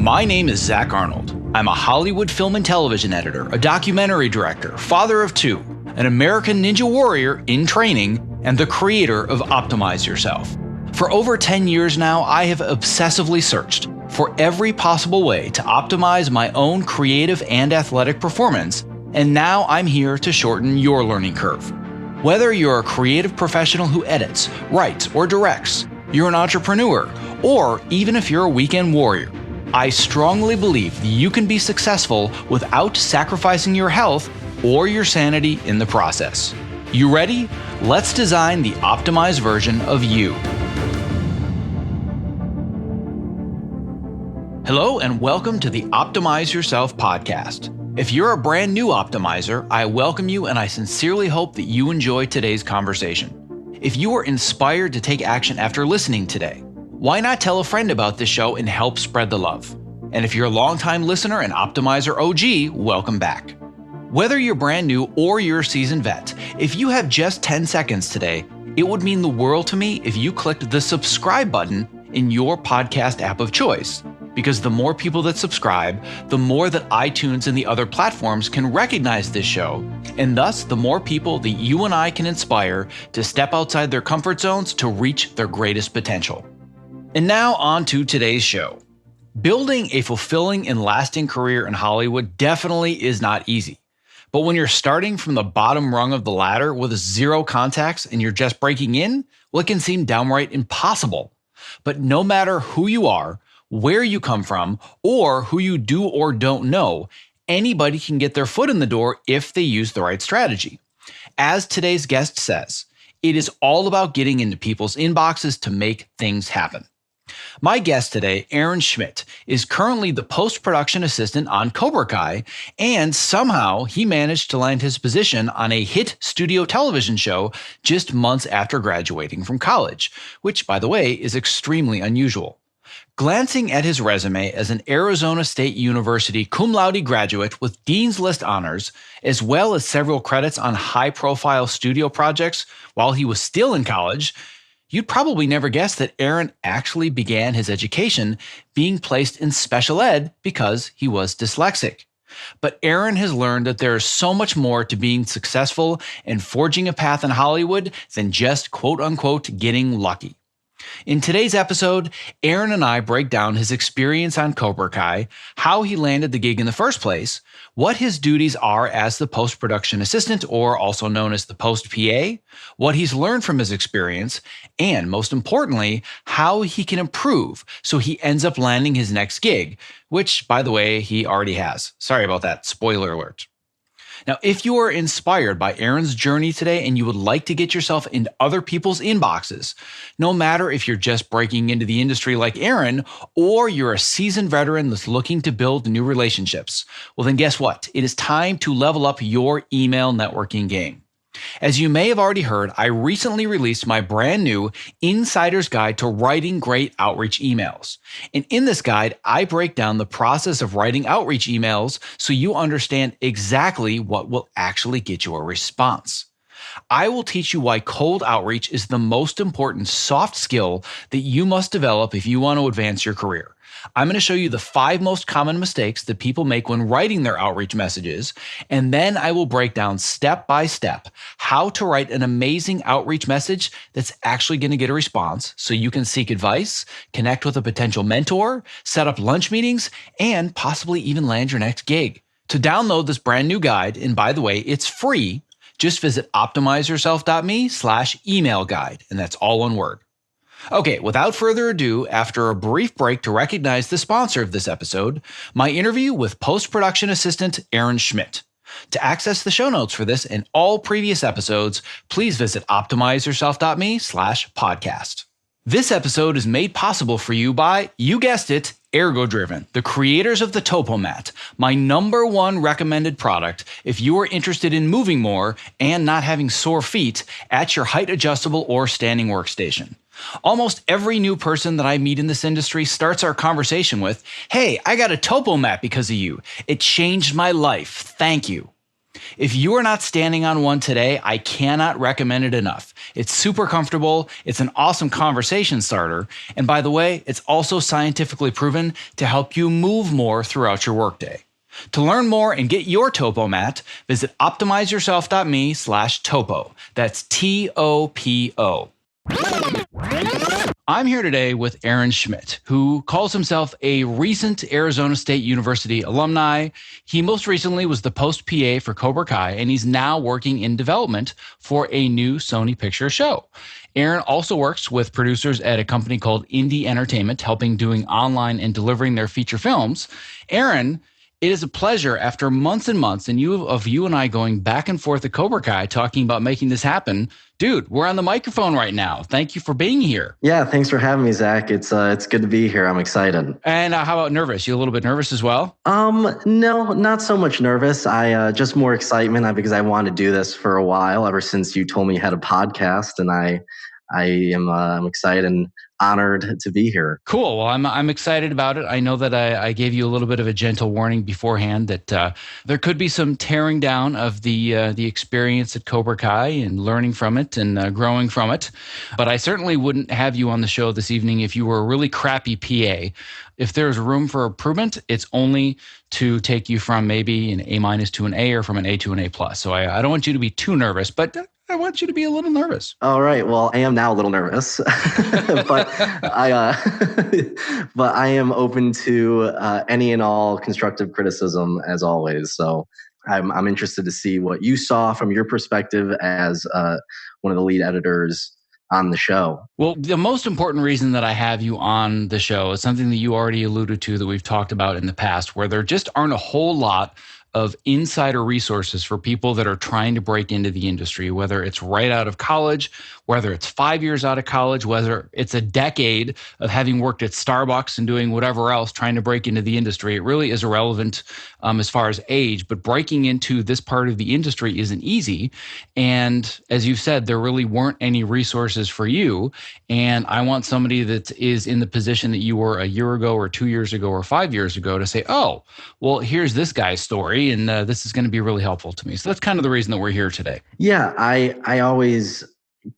My name is Zach Arnold. I'm a Hollywood film and television editor, a documentary director, father of two, an American Ninja Warrior in training, and the creator of Optimize Yourself. For over 10 years now, I have obsessively searched for every possible way to optimize my own creative and athletic performance, and now I'm here to shorten your learning curve. Whether you're a creative professional who edits, writes, or directs, you're an entrepreneur, or even if you're a weekend warrior, I strongly believe that you can be successful without sacrificing your health or your sanity in the process. You ready? Let's design the optimized version of you. Hello and welcome to the Optimize Yourself podcast. If you're a brand new optimizer, I welcome you and I sincerely hope that you enjoy today's conversation. If you are inspired to take action after listening today, why not tell a friend about this show and help spread the love? And if you're a longtime listener and Optimizer OG, welcome back. Whether you're brand new or you're a seasoned vet, if you have just 10 seconds today, it would mean the world to me if you clicked the subscribe button in your podcast app of choice. Because the more people that subscribe, the more that iTunes and the other platforms can recognize this show, and thus the more people that you and I can inspire to step outside their comfort zones to reach their greatest potential. And now on to today's show. Building a fulfilling and lasting career in Hollywood definitely is not easy. But when you're starting from the bottom rung of the ladder with zero contacts and you're just breaking in, well, it can seem downright impossible. But no matter who you are, where you come from, or who you do or don't know, anybody can get their foot in the door if they use the right strategy. As today's guest says, it is all about getting into people's inboxes to make things happen. My guest today, Schmidt, is currently the post-production assistant on Cobra Kai, and somehow he managed to land his position on a hit studio television show just months after graduating from college, which, by the way, is extremely unusual. Glancing at his resume as an Arizona State University cum laude graduate with Dean's List honors, as well as several credits on high-profile studio projects while he was still in college, you'd probably never guess that Aaron actually began his education being placed in special ed because he was dyslexic. But Aaron has learned that there is so much more to being successful and forging a path in Hollywood than just quote-unquote getting lucky. In today's episode, Aaron and I break down his experience on Cobra Kai, how he landed the gig in the first place, what his duties are as the post-production assistant, or also known as the post-PA, what he's learned from his experience, and most importantly, how he can improve so he ends up landing his next gig, which, by the way, he already has. Sorry about that, spoiler alert. Now, if you are inspired by Aaron's journey today and you would like to get yourself into other people's inboxes, no matter if you're just breaking into the industry like Aaron or you're a seasoned veteran that's looking to build new relationships, well then guess what? It is time to level up your email networking game. As you may have already heard, I recently released my brand new Insider's Guide to Writing Great Outreach Emails. And in this guide, I break down the process of writing outreach emails so you understand exactly what will actually get you a response. I will teach you why cold outreach is the most important soft skill that you must develop if you want to advance your career. I'm going to show you the 5 most common mistakes that people make when writing their outreach messages, and then I will break down step by step how to write an amazing outreach message that's actually going to get a response so you can seek advice, connect with a potential mentor, set up lunch meetings, and possibly even land your next gig. To download this brand new guide, and by the way, it's free, just visit optimizeyourself.me/email guide, and that's all one word. Okay, without further ado, after a brief break to recognize the sponsor of this episode, my interview with post-production assistant Aaron Schmidt. To access the show notes for this and all previous episodes, please visit optimizeyourself.me/podcast. This episode is made possible for you by, you guessed it, Ergo-Driven, the creators of the Topo Mat, my #1 recommended product if you are interested in moving more and not having sore feet at your height adjustable or standing workstation. Almost every new person that I meet in this industry starts our conversation with, "Hey, I got a Topo Mat because of you. It changed my life. Thank you." If you are not standing on one today, I cannot recommend it enough. It's super comfortable, it's an awesome conversation starter, and by the way, it's also scientifically proven to help you move more throughout your workday. To learn more and get your Topo mat, visit optimizeyourself.me/topo. That's TOPO. I'm here today with Aaron Schmidt, who calls himself a recent Arizona State University alumni. He most recently was the post PA for Cobra Kai, and he's now working in development for a new Sony Picture show. Aaron also works with producers at a company called Indie Entertainment, helping doing online and delivering their feature films. Aaron, it is a pleasure after months and months and you and I going back and forth at Cobra Kai talking about making this happen. Dude, we're on the microphone right now. Thank you for being here. Yeah, thanks for having me, Zach. It's good to be here. I'm excited. And how about nervous? You a little bit nervous as well? No, not so much nervous. I just more excitement because I wanted to do this for a while, ever since you told me you had a podcast, and I'm excited and honored to be here. Cool. Well, I'm excited about it. I know that I gave you a little bit of a gentle warning beforehand that there could be some tearing down of the experience at Cobra Kai and learning from it and growing from it. But I certainly wouldn't have you on the show this evening if you were a really crappy PA. If there's room for improvement, it's only to take you from maybe an A- to an A or from an A to an A+. So I don't want you to be too nervous, but I want you to be a little nervous. All right. Well, I am now a little nervous, but I am open to any and all constructive criticism as always. So I'm interested to see what you saw from your perspective as one of the lead editors on the show. Well, the most important reason that I have you on the show is something that you already alluded to that we've talked about in the past, where there just aren't a whole lot of insider resources for people that are trying to break into the industry, whether it's right out of college, whether it's 5 years out of college, whether it's a decade of having worked at Starbucks and doing whatever else, trying to break into the industry. It really is irrelevant as far as age, but breaking into this part of the industry isn't easy. And as you've said, there really weren't any resources for you. And I want somebody that is in the position that you were a year ago or 2 years ago or 5 years ago to say, oh, well, here's this guy's story. And this is going to be really helpful to me. So that's kind of the reason that we're here today. Yeah, I always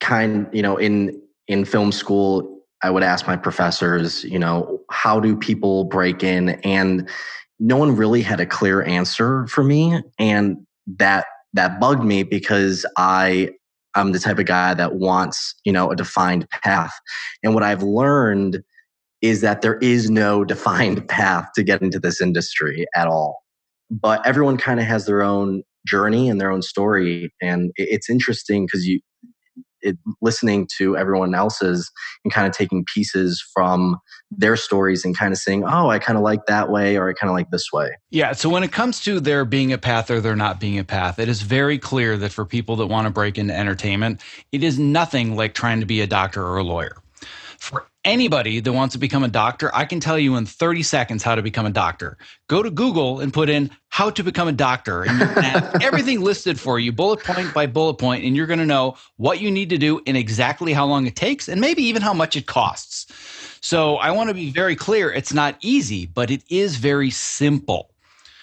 in film school, I would ask my professors, how do people break in? And no one really had a clear answer for me. And that bugged me because I'm the type of guy that wants, a defined path. And what I've learned is that there is no defined path to get into this industry at all. But everyone kind of has their own journey and their own story. And it's interesting because listening to everyone else's and kind of taking pieces from their stories and kind of saying, oh, I kind of like that way or I kind of like this way. Yeah. So when it comes to there being a path or there not being a path, it is very clear that for people that want to break into entertainment, it is nothing like trying to be a doctor or a lawyer. For anybody that wants to become a doctor, I can tell you in 30 seconds how to become a doctor. Go to Google and put in how to become a doctor, and you can have everything listed for you, bullet point by bullet point, and you're going to know what you need to do and exactly how long it takes, and maybe even how much it costs. So I want to be very clear. It's not easy, but it is very simple.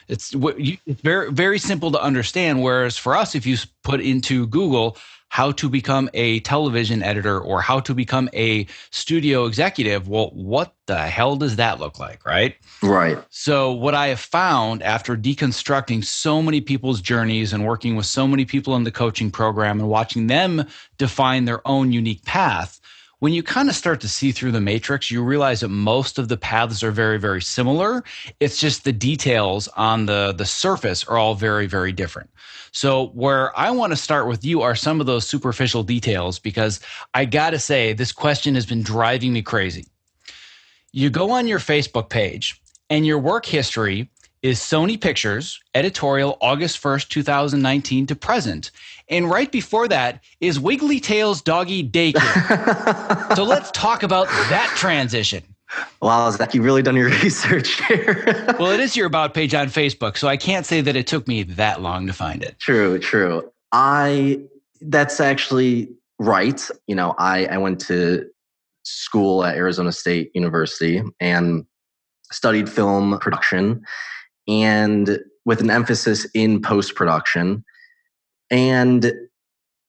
It's very, very simple to understand. Whereas for us, if you put into Google how to become a television editor or how to become a studio executive, well, what the hell does that look like, right? Right. So what I have found after deconstructing so many people's journeys and working with so many people in the coaching program and watching them define their own unique path, when you kind of start to see through the matrix, you realize that most of the paths are very, very similar. It's just the details on the surface are all very, very different. So where I want to start with you are some of those superficial details, because I got to say, this question has been driving me crazy. You go on your Facebook page and your work history is Sony Pictures, editorial August 1st, 2019 to present. And right before that is Wiggly Tails Doggy Daycare. So let's talk about that transition. Wow, Zach, you've really done your research here. Well, it is your About page on Facebook, so I can't say that it took me that long to find it. True. That's actually right. I went to school at Arizona State University and studied film production. And with an emphasis in post-production. And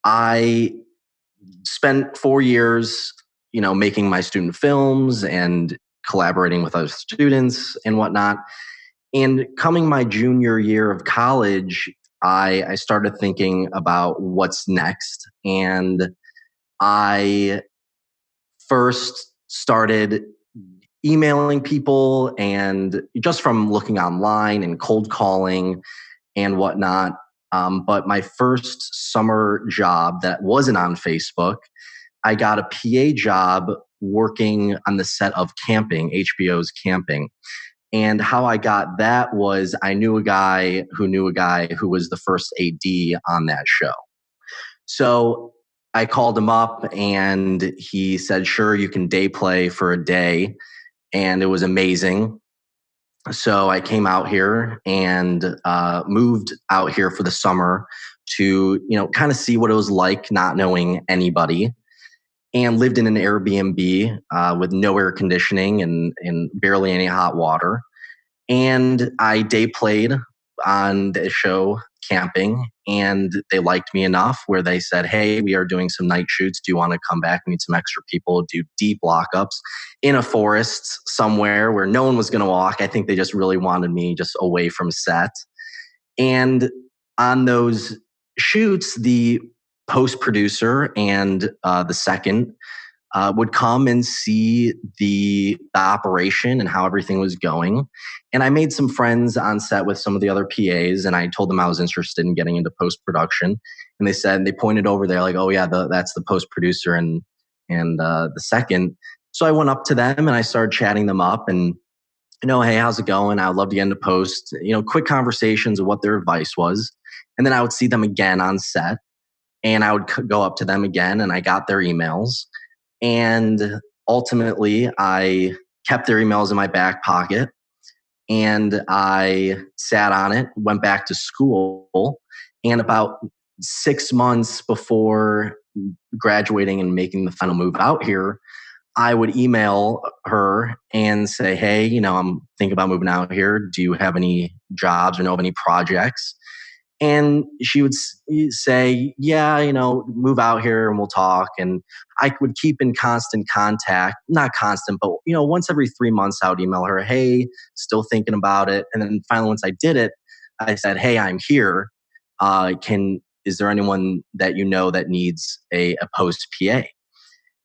I spent 4 years, making my student films and collaborating with other students and whatnot. And coming my junior year of college, I started thinking about what's next. And I first started emailing people, and just from looking online and cold calling and whatnot. But my first summer job that wasn't on Facebook, I got a PA job working on the set of Camping, HBO's Camping. And how I got that was I knew a guy who was the first AD on that show. So I called him up and he said, sure, you can day play for a day. And it was amazing. So I came out here and moved out here for the summer to, kind of see what it was like not knowing anybody, and lived in an Airbnb with no air conditioning and barely any hot water. And I day played on the show Camping, and they liked me enough where they said, hey, we are doing some night shoots. Do you want to come back? We need some extra people, do deep lockups in a forest somewhere where no one was going to walk. I think they just really wanted me just away from set. And on those shoots, the post producer and the second would come and see the operation and how everything was going. And I made some friends on set with some of the other PAs, and I told them I was interested in getting into post-production. And they pointed over there like, oh yeah, that's the post producer and the second. So I went up to them and I started chatting them up and, hey, how's it going? I would love to get into post, quick conversations of what their advice was. And then I would see them again on set, and I would go up to them again, and I got their emails. And ultimately, I kept their emails in my back pocket, and I sat on it, went back to school. And about 6 months before graduating and making the final move out here, I would email her and say, hey, I'm thinking about moving out here. Do you have any jobs or know of any projects? And she would say, yeah, move out here and we'll talk. And I would keep in constant contact, not constant, but, once every 3 months, I would email her, hey, still thinking about it. And then finally, once I did it, I said, hey, I'm here. Is there anyone that that needs a post PA?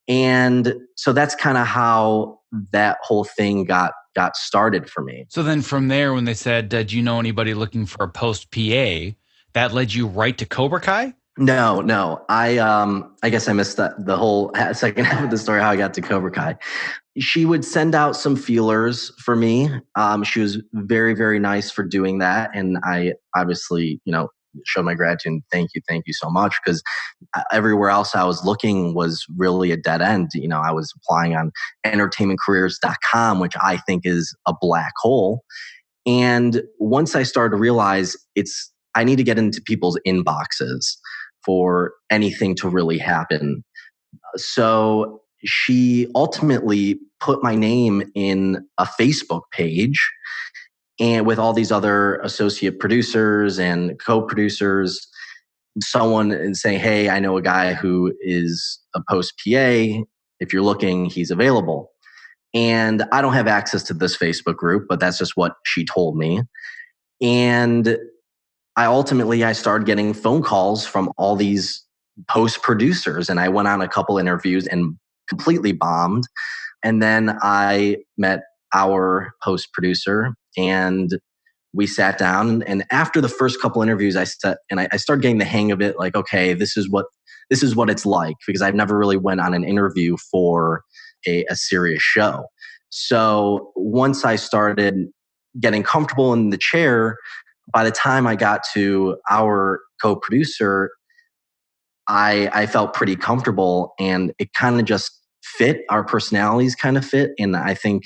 And so that's kind of how that whole thing got started for me. So then from there, when they said, do you know anybody looking for a post PA, that led you right to Cobra Kai? No. I guess I missed the whole second half of the story, how I got to Cobra Kai. She would send out some feelers for me. She was very, very nice for doing that. And I obviously, showed my gratitude. Thank you so much. Because everywhere else I was looking was really a dead end. I was applying on entertainmentcareers.com, which I think is a black hole. And once I started to realize I need to get into people's inboxes for anything to really happen. So she ultimately put my name in a Facebook page, and with all these other associate producers and co-producers, someone and saying, hey, I know a guy who is a post PA. If you're looking, he's available. And I don't have access to this Facebook group, but that's just what she told me. And I started getting phone calls from all these post producers, and I went on a couple interviews and completely bombed. And then I met our post producer, and we sat down. And after the first couple interviews, I started getting the hang of it. Like, okay, this is what it's like, because I've never really went on an interview for a serious show. So once I started getting comfortable in the chair, by the time I got to our co-producer, I felt pretty comfortable, and it kind of just fit. Our personalities kind of fit, and I think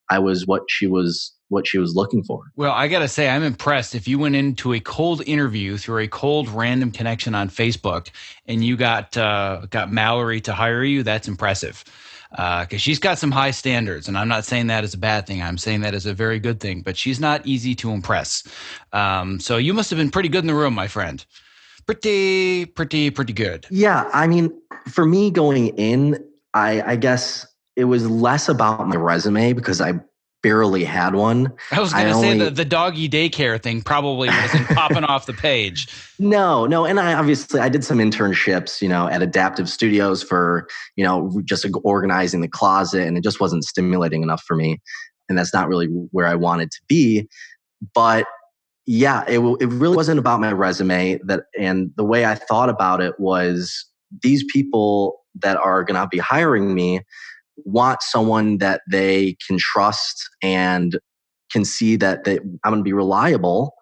I was what she was looking for. Well, I got to say, I'm impressed. If you went into a cold interview through a cold random connection on Facebook and you got Mallory to hire you, that's impressive. because she's got some high standards. And I'm not saying that as a bad thing. I'm saying that as a very good thing. But she's not easy to impress. So you must have been pretty good in the room, my friend. Pretty good. Yeah, I mean, for me going in, I guess it was less about my resume because I barely had one. I was going to say the doggy daycare thing probably wasn't popping off the page. No. And I did some internships, at Adaptive Studios for, just organizing the closet, and it just wasn't stimulating enough for me. And that's not really where I wanted to be. But yeah, it really wasn't about my resume and the way I thought about it was these people that are going to be hiring me want someone that they can trust and can see that I'm going to be reliable.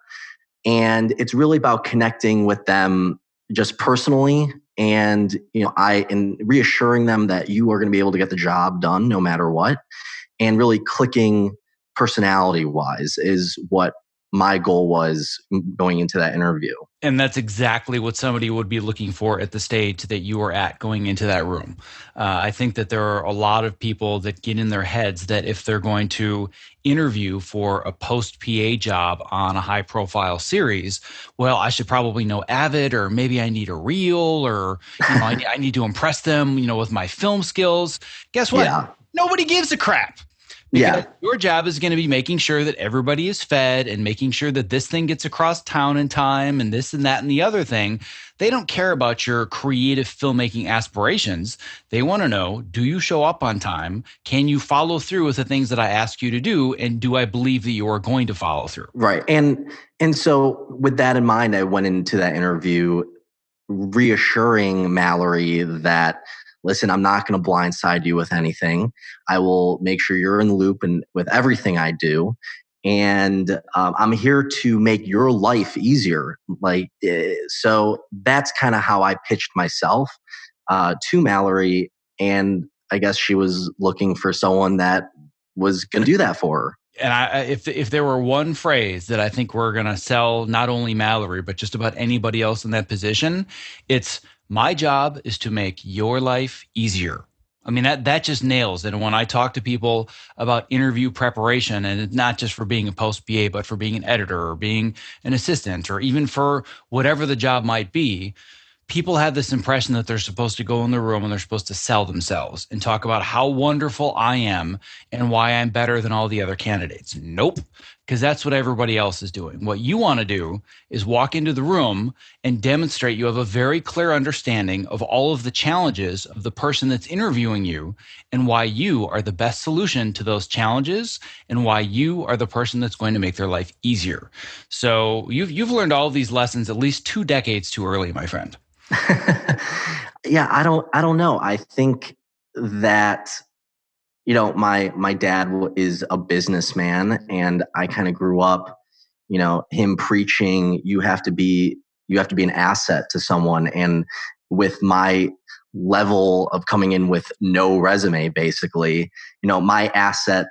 And it's really about connecting with them just personally. And, and reassuring them that you are going to be able to get the job done no matter what. And really clicking personality wise is what my goal was going into that interview. And that's exactly what somebody would be looking for at the stage that you are at going into that room. I think that there are a lot of people that get in their heads that if they're going to interview for a post PA job on a high profile series, well, I should probably know Avid, or maybe I need a reel, or I need to impress them, with my film skills. Guess what? Yeah. Nobody gives a crap. Because your job is going to be making sure that everybody is fed and making sure that this thing gets across town in time and this and that and the other thing. They don't care about your creative filmmaking aspirations. They want to know, do you show up on time? Can you follow through with the things that I ask you to do? And do I believe that you are going to follow through? Right. And so with that in mind, I went into that interview reassuring Mallory that, listen, I'm not going to blindside you with anything. I will make sure you're in the loop and with everything I do. And I'm here to make your life easier. So that's kind of how I pitched myself to Mallory. And I guess she was looking for someone that was going to do that for her. And if there were one phrase that I think we're going to sell not only Mallory, but just about anybody else in that position, it's my job is to make your life easier. I mean, that just nails it. And when I talk to people about interview preparation, and it's not just for being a post PA, but for being an editor or being an assistant or even for whatever the job might be, people have this impression that they're supposed to go in the room and they're supposed to sell themselves and talk about how wonderful I am and why I'm better than all the other candidates. Nope, because that's what everybody else is doing. What you want to do is walk into the room and demonstrate you have a very clear understanding of all of the challenges of the person that's interviewing you and why you are the best solution to those challenges and why you are the person that's going to make their life easier. So you've learned all of these lessons at least 2 decades too early, my friend. Yeah, I don't know. I think that my dad is a businessman, and I kind of grew up, him preaching you have to be an asset to someone, and with my level of coming in with no resume, basically, my asset,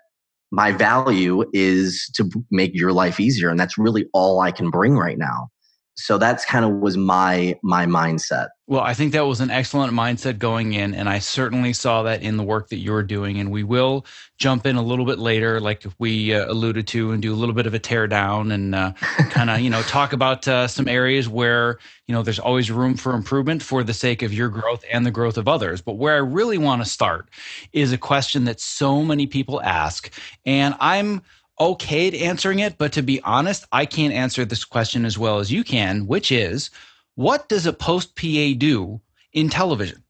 my value is to make your life easier, and that's really all I can bring right now. So that's kind of was my mindset. Well, I think that was an excellent mindset going in, and I certainly saw that in the work that you're doing. And we will jump in a little bit later, like we alluded to, and do a little bit of a tear down and kind of, talk about some areas where, there's always room for improvement for the sake of your growth and the growth of others. But where I really want to start is a question that so many people ask, and I'm okay at answering it, but to be honest, I can't answer this question as well as you can, which is, what does a post PA do in television?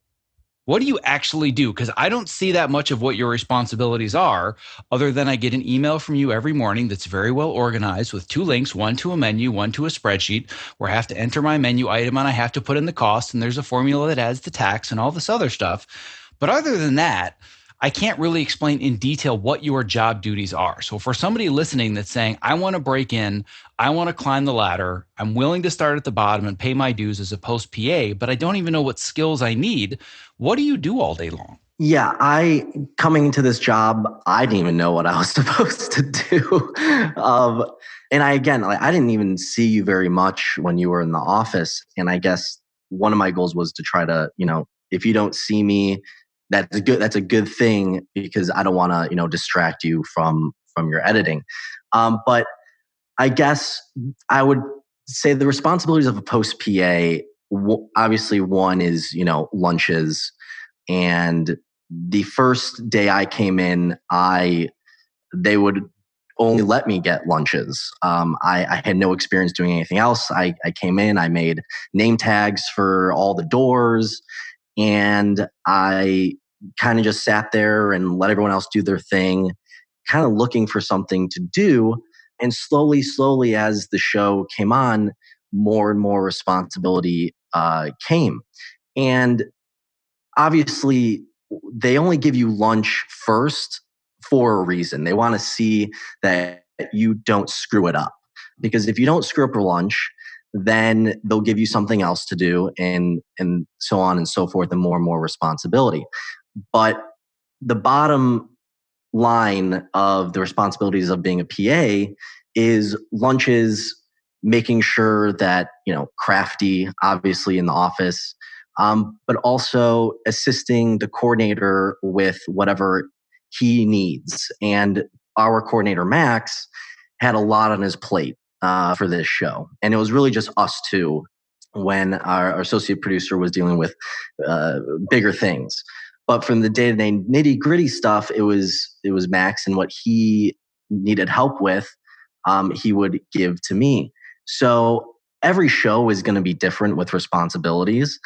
What do you actually do? Because I don't see that much of what your responsibilities are, other than I get an email from you every morning that's very well organized with 2 links, one to a menu, one to a spreadsheet, where I have to enter my menu item and I have to put in the cost, and there's a formula that adds the tax and all this other stuff. But other than that, I can't really explain in detail what your job duties are. So for somebody listening that's saying, I want to break in, I want to climb the ladder, I'm willing to start at the bottom and pay my dues as a post PA, but I don't even know what skills I need. What do you do all day long? Yeah, coming into this job, I didn't even know what I was supposed to do. And I didn't even see you very much when you were in the office. And I guess one of my goals was to try to, if you don't see me That's a good thing because I don't want to, distract you from your editing. But I guess I would say the responsibilities of a post PA, obviously one is, lunches. And the first day I came in, they would only let me get lunches. I had no experience doing anything else. I came in, I made name tags for all the doors, and I kind of just sat there and let everyone else do their thing, kind of looking for something to do. And slowly, as the show came on, more and more responsibility came. And obviously, they only give you lunch first for a reason. They want to see that you don't screw it up. Because if you don't screw up your lunch, then they'll give you something else to do, and so on and so forth, and more responsibility. But the bottom line of the responsibilities of being a PA is lunches, making sure that, crafty, obviously in the office, but also assisting the coordinator with whatever he needs. And our coordinator, Max, had a lot on his plate for this show. And it was really just us two when our associate producer was dealing with bigger things. But from the day-to-day nitty-gritty stuff, it was Max, and what he needed help with, he would give to me. So every show is going to be different with responsibilities.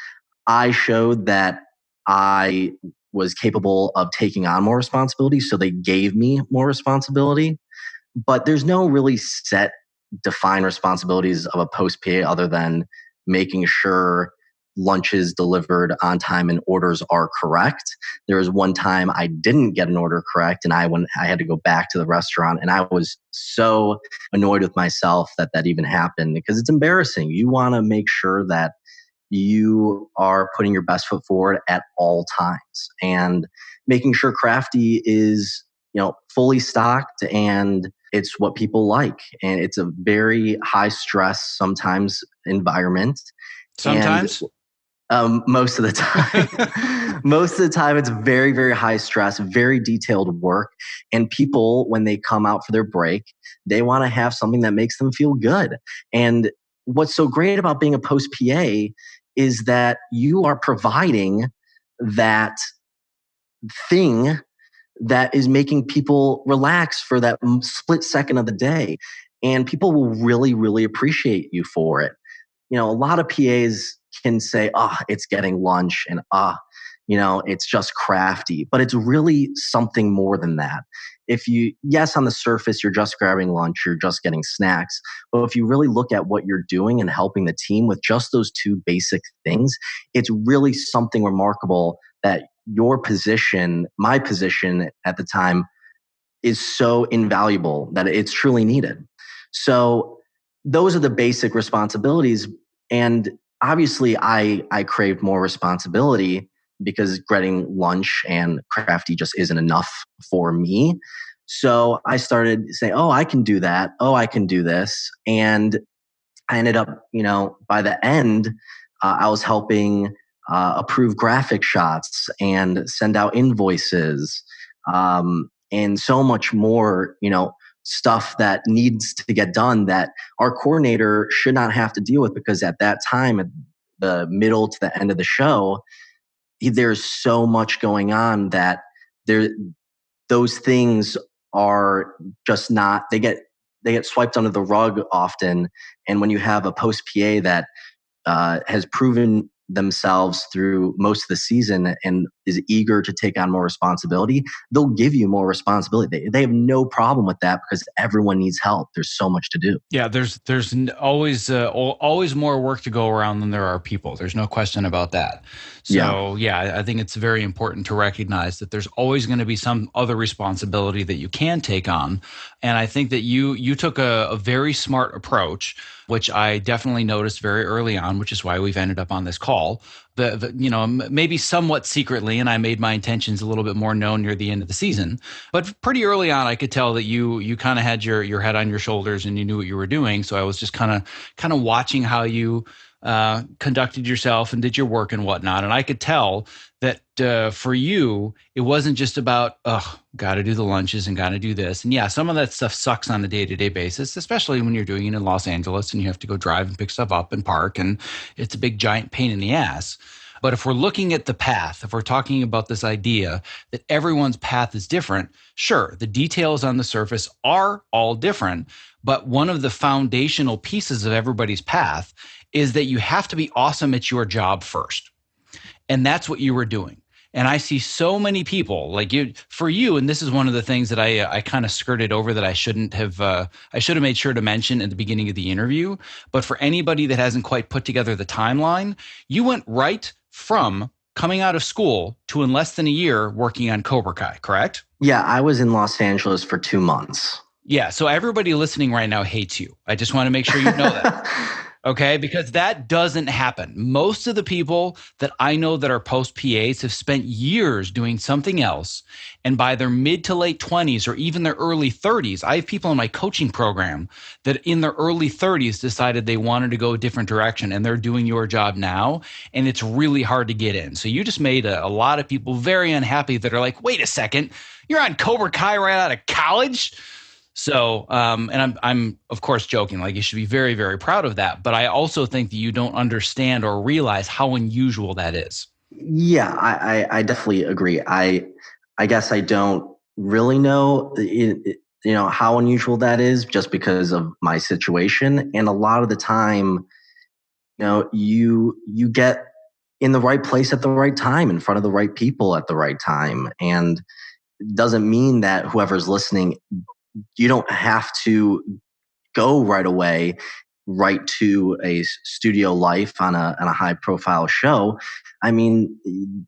I showed that I was capable of taking on more responsibility, so they gave me more responsibility. But there's no really set, defined responsibilities of a post PA other than making sure lunch is delivered on time and orders are correct. There was one time I didn't get an order correct, and I had to go back to the restaurant, and I was so annoyed with myself that even happened, because it's embarrassing. You want to make sure that you are putting your best foot forward at all times, and making sure crafty is, fully stocked and it's what people like. And it's a very high stress sometimes environment. And Sometimes. most of the time, it's very, very high stress, very detailed work. And people, when they come out for their break, they want to have something that makes them feel good. And what's so great about being a post PA is that you are providing that thing that is making people relax for that split second of the day. And people will really, really appreciate you for it. A lot of PAs can say, it's getting lunch, and it's just crafty, but it's really something more than that. Yes, on the surface, you're just grabbing lunch, you're just getting snacks. But if you really look at what you're doing and helping the team with just those two basic things, it's really something remarkable that your position, my position at the time, is so invaluable that it's truly needed. So those are the basic responsibilities. And obviously I craved more responsibility because getting lunch and crafty just isn't enough for me. So I started saying, I can do that. I can do this. And I ended up, by the end, I was helping approve graphic shots and send out invoices, and so much more, stuff that needs to get done that our coordinator should not have to deal with, because at that time, at the middle to the end of the show, there's so much going on that those things are just not, they get swiped under the rug often. And when you have a post PA that has proven themselves through most of the season and is eager to take on more responsibility, they'll give you more responsibility. They have no problem with that, because everyone needs help. There's so much to do. Yeah, there's always more work to go around than there are people. There's no question about that. So yeah, I think it's very important to recognize that there's always going to be some other responsibility that you can take on. And I think that you took a very smart approach, which I definitely noticed very early on, which is why we've ended up on this call. Maybe somewhat secretly, and I made my intentions a little bit more known near the end of the season. But pretty early on, I could tell that you kind of had your head on your shoulders and you knew what you were doing. So I was just kind of watching how you conducted yourself and did your work and whatnot. And I could tell that for you, it wasn't just about, oh, got to do the lunches and got to do this. And yeah, some of that stuff sucks on a day-to-day basis, especially when you're doing it in Los Angeles and you have to go drive and pick stuff up and park. And it's a big, giant pain in the ass. But if we're looking at the path, if we're talking about this idea that everyone's path is different, sure, the details on the surface are all different. But one of the foundational pieces of everybody's path is that you have to be awesome at your job first. And that's what you were doing. And I see so many people like you, for you, and this is one of the things that I kind of skirted over that I shouldn't have, I should have made sure to mention at the beginning of the interview. But for anybody that hasn't quite put together the timeline, you went right from coming out of school to in less than a year working on Cobra Kai, correct? Yeah, I was in Los Angeles for 2 months. Yeah, so everybody listening right now hates you. I just want to make sure you know that. Okay, because that doesn't happen. Most of the people that I know that are post PAs have spent years doing something else. And by their mid to late 20s or even their early 30s, I have people in my coaching program that in their early 30s decided they wanted to go a different direction, and they're doing your job now. And it's really hard to get in. So you just made a lot of people very unhappy that are like, wait a second, you're on Cobra Kai right out of college? So, and I'm of course joking, like you should be very, very proud of that. But I also think that you don't understand or realize how unusual that is. Yeah, I definitely agree. I guess I don't really know, how unusual that is just because of my situation. And a lot of the time, you get in the right place at the right time, in front of the right people at the right time. And it doesn't mean that whoever's listening, you don't have to go right away right to a studio life on a high profile show. I mean,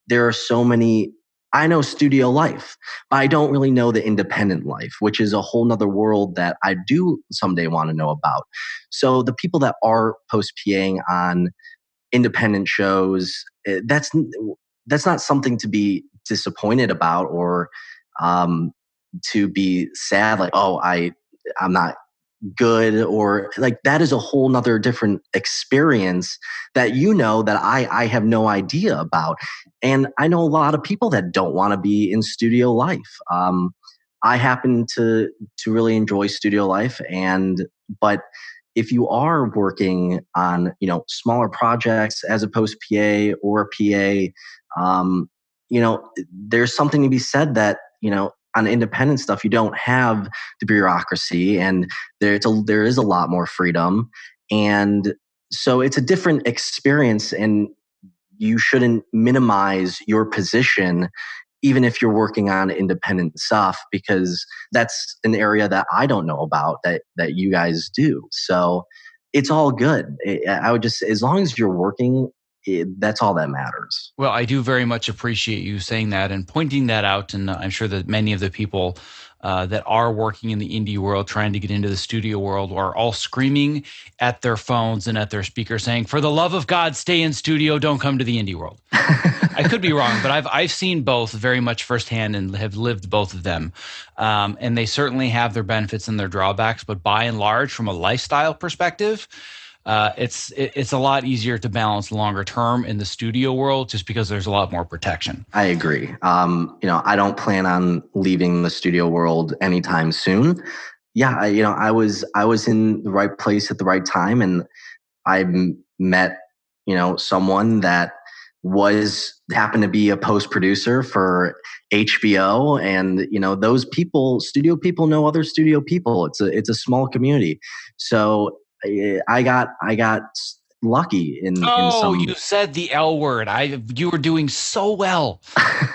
there are so many. I know studio life, but I don't really know the independent life, which is a whole nother world that I do someday want to know about. So the people that are post PAing on independent shows, that's not something to be disappointed about or to be sad, like, oh, I'm not good, or like that is a whole nother different experience that that I have no idea about. And I know a lot of people that don't want to be in studio life. I happen to really enjoy studio life, but if you are working on smaller projects as a post PA or a PA, there's something to be said that on independent stuff, you don't have the bureaucracy, and there is a lot more freedom. And so it's a different experience, and you shouldn't minimize your position, even if you're working on independent stuff, because that's an area that I don't know about that you guys do. So it's all good. I would just, as long as you're working, that's all that matters. Well, I do very much appreciate you saying that and pointing that out. And I'm sure that many of the people that are working in the indie world, trying to get into the studio world, are all screaming at their phones and at their speakers saying, for the love of God, stay in studio, don't come to the indie world. I could be wrong, but I've seen both very much firsthand and have lived both of them. And they certainly have their benefits and their drawbacks, but by and large, from a lifestyle perspective, it's a lot easier to balance longer term in the studio world just because there's a lot more protection. I agree. I don't plan on leaving the studio world anytime soon. Yeah, I was in the right place at the right time, and I met someone that happened to be a post producer for HBO, and those people, studio people, know other studio people. It's a small community, so I got lucky in some. You said the L word. You were doing so well.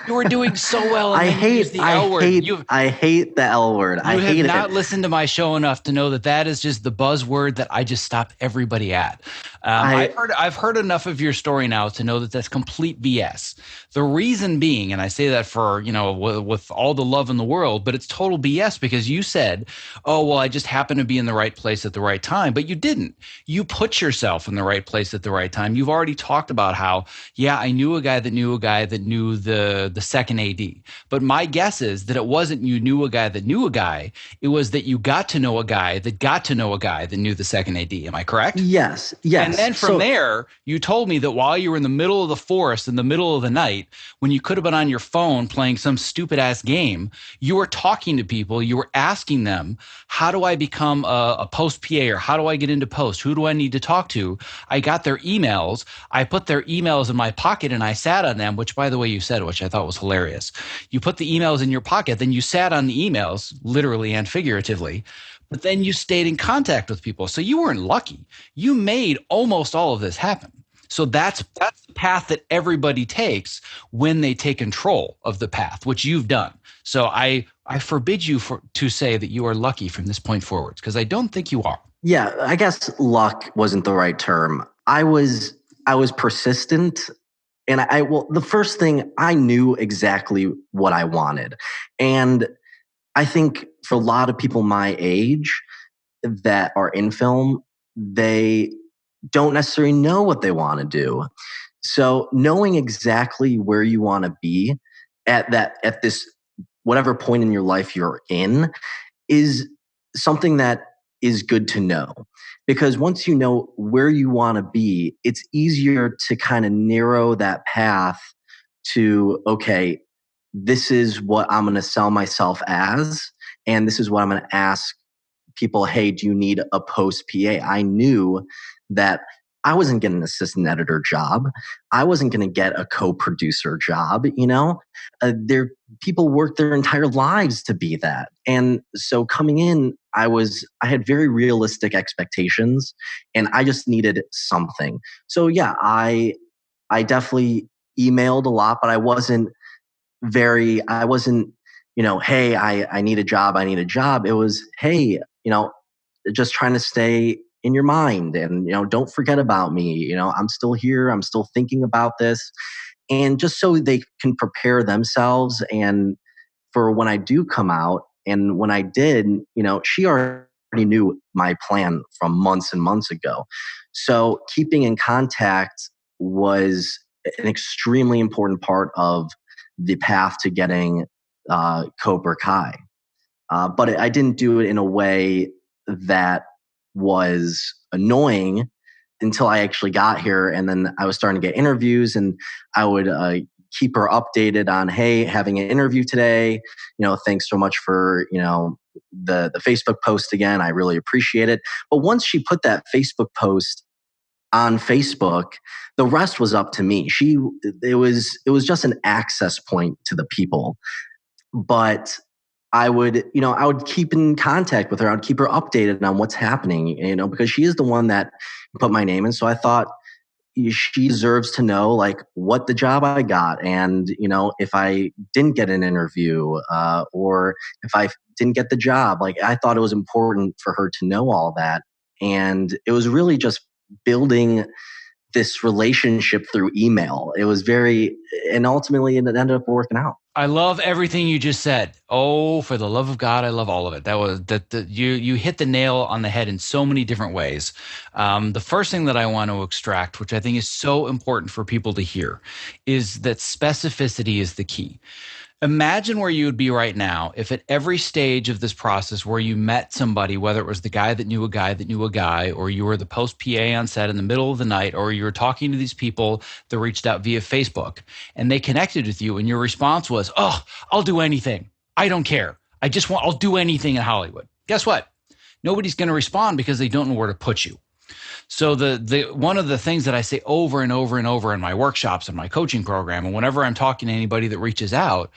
You were doing so well. And I hate the L word. I hate the L word. I hate it. You have not listened to my show enough to know that is just the buzzword that I just stop everybody at. I've heard enough of your story now to know that that's complete BS. The reason being, and I say that for with all the love in the world, but it's total BS because you said, "Oh well, I just happened to be in the right place at the right time," but you didn't. You put yourself in the right right place at the right time. You've already talked about how, yeah, I knew a guy that knew a guy that knew the second AD. But my guess is that it wasn't you knew a guy that knew a guy. It was that you got to know a guy that got to know a guy that knew the second AD. Am I correct? Yes. And then from there, you told me that while you were in the middle of the forest in the middle of the night, when you could have been on your phone playing some stupid ass game, you were talking to people. You were asking them, how do I become a post PA, or how do I get into post? Who do I need to talk to? I got their emails. I put their emails in my pocket and I sat on them, which, by the way, you said, which I thought was hilarious. You put the emails in your pocket, then you sat on the emails, literally and figuratively. But then you stayed in contact with people. So you weren't lucky. You made almost all of this happen. So that's the path that everybody takes when they take control of the path, which you've done. So I forbid you to say that you are lucky from this point forwards, because I don't think you are. Yeah, I guess luck wasn't the right term. I was persistent, and well, the first thing, I knew exactly what I wanted. And I think for a lot of people my age that are in film, they don't necessarily know what they want to do. So knowing exactly where you want to be at this whatever point in your life you're in is something that is good to know. Because once you know where you want to be, it's easier to kind of narrow that path to, okay, this is what I'm going to sell myself as, and this is what I'm going to ask people. Hey, do you need a post PA? I knew that I wasn't getting an assistant editor job. I wasn't going to get a co-producer job. There people work their entire lives to be that. And so coming in, I had very realistic expectations, and I just needed something. So yeah, I definitely emailed a lot, but I wasn't, hey, I need a job. I need a job. It was, hey, just trying to stay in your mind, and, don't forget about me. I'm still here. I'm still thinking about this. And just so they can prepare themselves. And for when I do come out, and when I did, she already knew my plan from months and months ago. So keeping in contact was an extremely important part of the path to getting Cobra Kai. But I didn't do it in a way that was annoying until I actually got here. And then I was starting to get interviews, and I would keep her updated on, hey, having an interview today. Thanks so much for, the Facebook post again. I really appreciate it. But once she put that Facebook post on Facebook, the rest was up to me. It was just an access point to the people. But I would keep in contact with her. I would keep her updated on what's happening, because she is the one that put my name in. So I thought she deserves to know, like, what the job I got. And, if I didn't get an interview, or if I didn't get the job, like, I thought it was important for her to know all that. And it was really just building this relationship through email. It was and ultimately it ended up working out. I love everything you just said. Oh, for the love of God, I love all of it. You hit the nail on the head in so many different ways. The first thing that I want to extract, which I think is so important for people to hear, is that specificity is the key. Imagine where you would be right now if at every stage of this process where you met somebody, whether it was the guy that knew a guy that knew a guy, or you were the post PA on set in the middle of the night, or you were talking to these people that reached out via Facebook and they connected with you, and your response was, oh, I'll do anything. I don't care. I'll do anything in Hollywood. Guess what? Nobody's going to respond because they don't know where to put you. So the one of the things that I say over and over and over in my workshops and my coaching program, and whenever I'm talking to anybody that reaches out,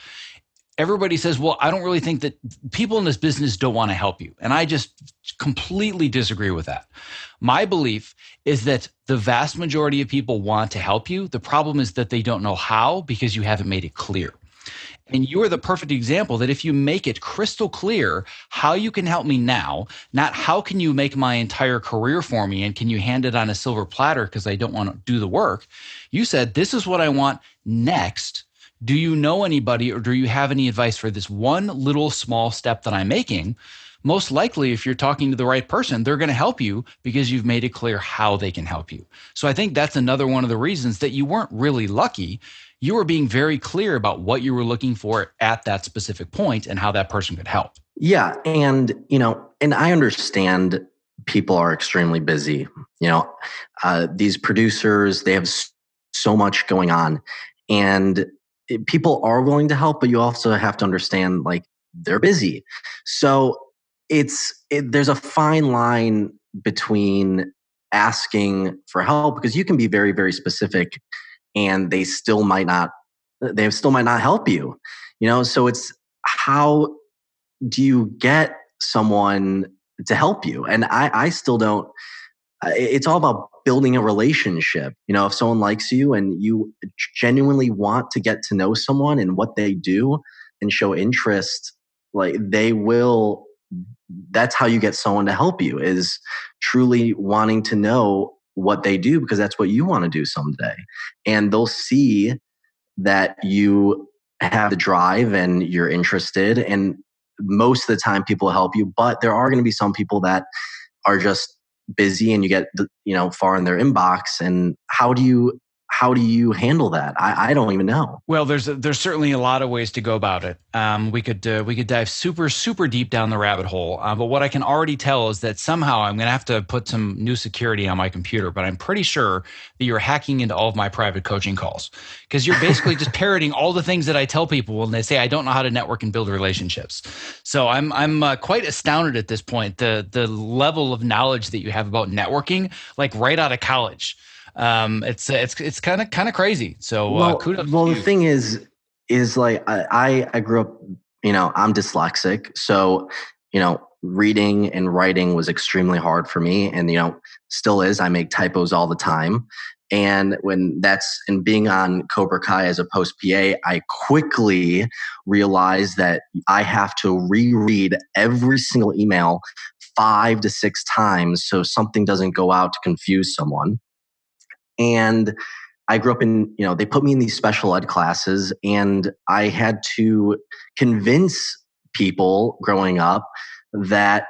everybody says, well, I don't really think that people in this business don't want to help you. And I just completely disagree with that. My belief is that the vast majority of people want to help you. The problem is that they don't know how, because you haven't made it clear. And you are the perfect example that if you make it crystal clear how you can help me now, not how can you make my entire career for me and can you hand it on a silver platter because I don't want to do the work. You said, this is what I want next. Do you know anybody, or do you have any advice for this one little small step that I'm making? most likely if you're talking to the right person, they're going to help you because you've made it clear how they can help you. So I think that's another one of the reasons that you weren't really lucky. You were being very clear about what you were looking for at that specific point and how that person could help. Yeah. And, and I understand people are extremely busy. These producers, they have so much going on. And people are willing to help, but you also have to understand like they're busy. So there's a fine line between asking for help because you can be very, very specific and they still might not help you. So it's how do you get someone to help you? And I still don't. It's all about building a relationship. If someone likes you and you genuinely want to get to know someone and what they do and show interest, like they will. That's how you get someone to help you, is truly wanting to know what they do because that's what you want to do someday. And they'll see that you have the drive and you're interested. And most of the time people help you, but there are going to be some people that are just busy and you get far in their inbox. And how do you handle that? I don't even know. Well, there's certainly a lot of ways to go about it. We could dive super deep down the rabbit hole. But what I can already tell is that somehow I'm going to have to put some new security on my computer. But I'm pretty sure that you're hacking into all of my private coaching calls because you're basically just parroting all the things that I tell people when they say I don't know how to network and build relationships. So I'm quite astounded at this point the level of knowledge that you have about networking, like right out of college. It's kind of crazy. So kudos. Well, the thing is like I grew up. I'm dyslexic, so reading and writing was extremely hard for me, and still is. I make typos all the time, and being on Cobra Kai as a post PA, I quickly realized that I have to reread every single email 5 to 6 times so something doesn't go out to confuse someone. And I grew up they put me in these special ed classes and I had to convince people growing up that,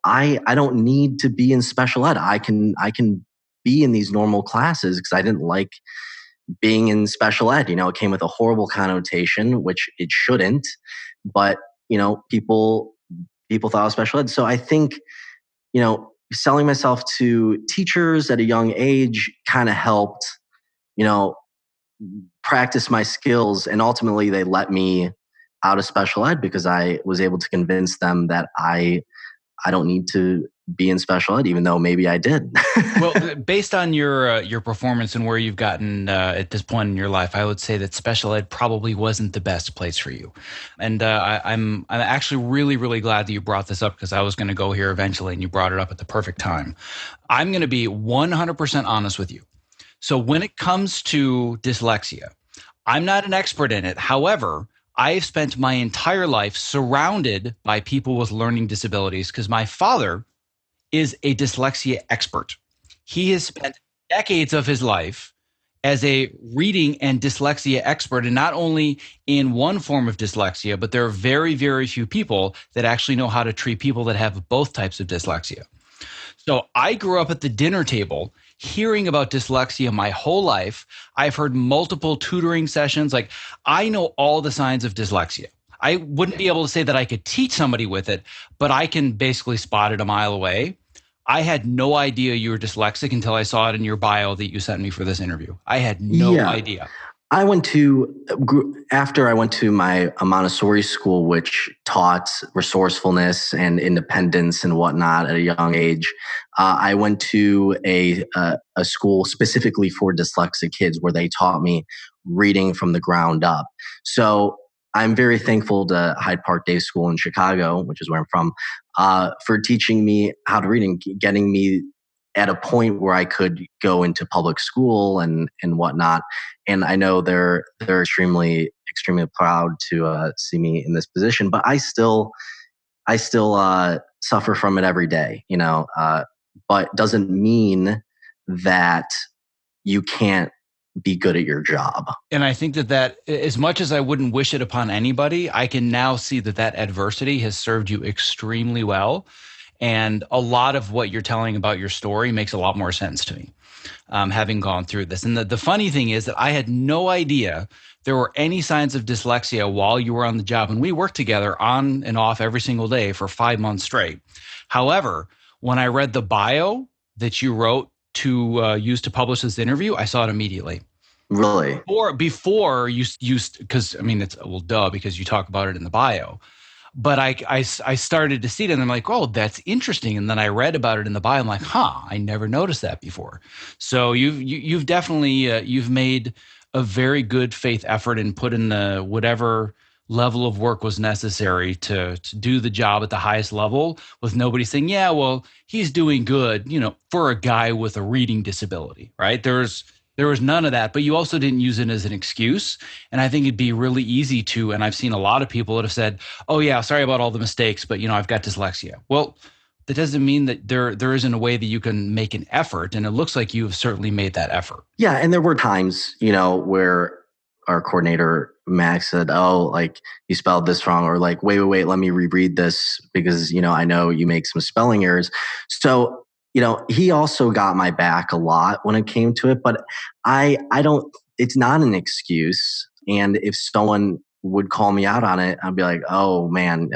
I don't need to be in special ed. I can be in these normal classes because I didn't like being in special ed. It came with a horrible connotation, which it shouldn't, but, people thought it was special ed. So I think, selling myself to teachers at a young age kind of helped, you know, practice my skills. And ultimately, they let me out of special ed because I was able to convince them that I don't need to be in special ed, even though maybe I did. Well, based on your performance and where you've gotten at this point in your life, I would say that special ed probably wasn't the best place for you. And I'm actually really glad that you brought this up because I was going to go here eventually, and you brought it up at the perfect time. I'm going to be 100% honest with you. So when it comes to dyslexia, I'm not an expert in it. However, I've spent my entire life surrounded by people with learning disabilities because my father is a dyslexia expert. He has spent decades of his life as a reading and dyslexia expert, and not only in one form of dyslexia, but there are very few people that actually know how to treat people that have both types of dyslexia. So I grew up at the dinner table hearing about dyslexia my whole life. I've heard multiple tutoring sessions. Like, I know all the signs of dyslexia. I wouldn't be able to say that I could teach somebody with it, but I can basically spot it a mile away. I had no idea you were dyslexic until I saw it in your bio that you sent me for this interview. I had no idea. After I went to my Montessori school, which taught resourcefulness and independence and whatnot at a young age. I went to a school specifically for dyslexic kids where they taught me reading from the ground up. So I'm very thankful to Hyde Park Day School in Chicago, which is where I'm from, for teaching me how to read and getting me at a point where I could go into public school and whatnot. And I know they're extremely proud to see me in this position, but I still suffer from it every day, but doesn't mean that you can't be good at your job. And I think that as much as I wouldn't wish it upon anybody, I can now see that adversity has served you extremely well. And a lot of what you're telling about your story makes a lot more sense to me, having gone through this. And the funny thing is that I had no idea there were any signs of dyslexia while you were on the job. And we worked together on and off every single day for 5 months straight. However, when I read the bio that you wrote to use to publish this interview, I saw it immediately. Really? Before you used, because I mean, it's, well, duh, because you talk about it in the bio. But I started to see it and I'm like, oh, that's interesting. And then I read about it in the bio. I'm like, I never noticed that before. So you've definitely, you've made a very good faith effort and put in the whatever level of work was necessary to do the job at the highest level with nobody saying, yeah, well, he's doing good, for a guy with a reading disability, right? There was none of that, but you also didn't use it as an excuse. And I think it'd be really easy to, and I've seen a lot of people that have said, oh yeah, sorry about all the mistakes, but I've got dyslexia. Well, that doesn't mean that there isn't a way that you can make an effort. And it looks like you've certainly made that effort. Yeah. And there were times, where our coordinator, Max, said, oh, like you spelled this wrong, or like, wait, let me reread this because, I know you make some spelling errors. So, he also got my back a lot when it came to it, but I don't, it's not an excuse. And if someone would call me out on it, I'd be like, oh man,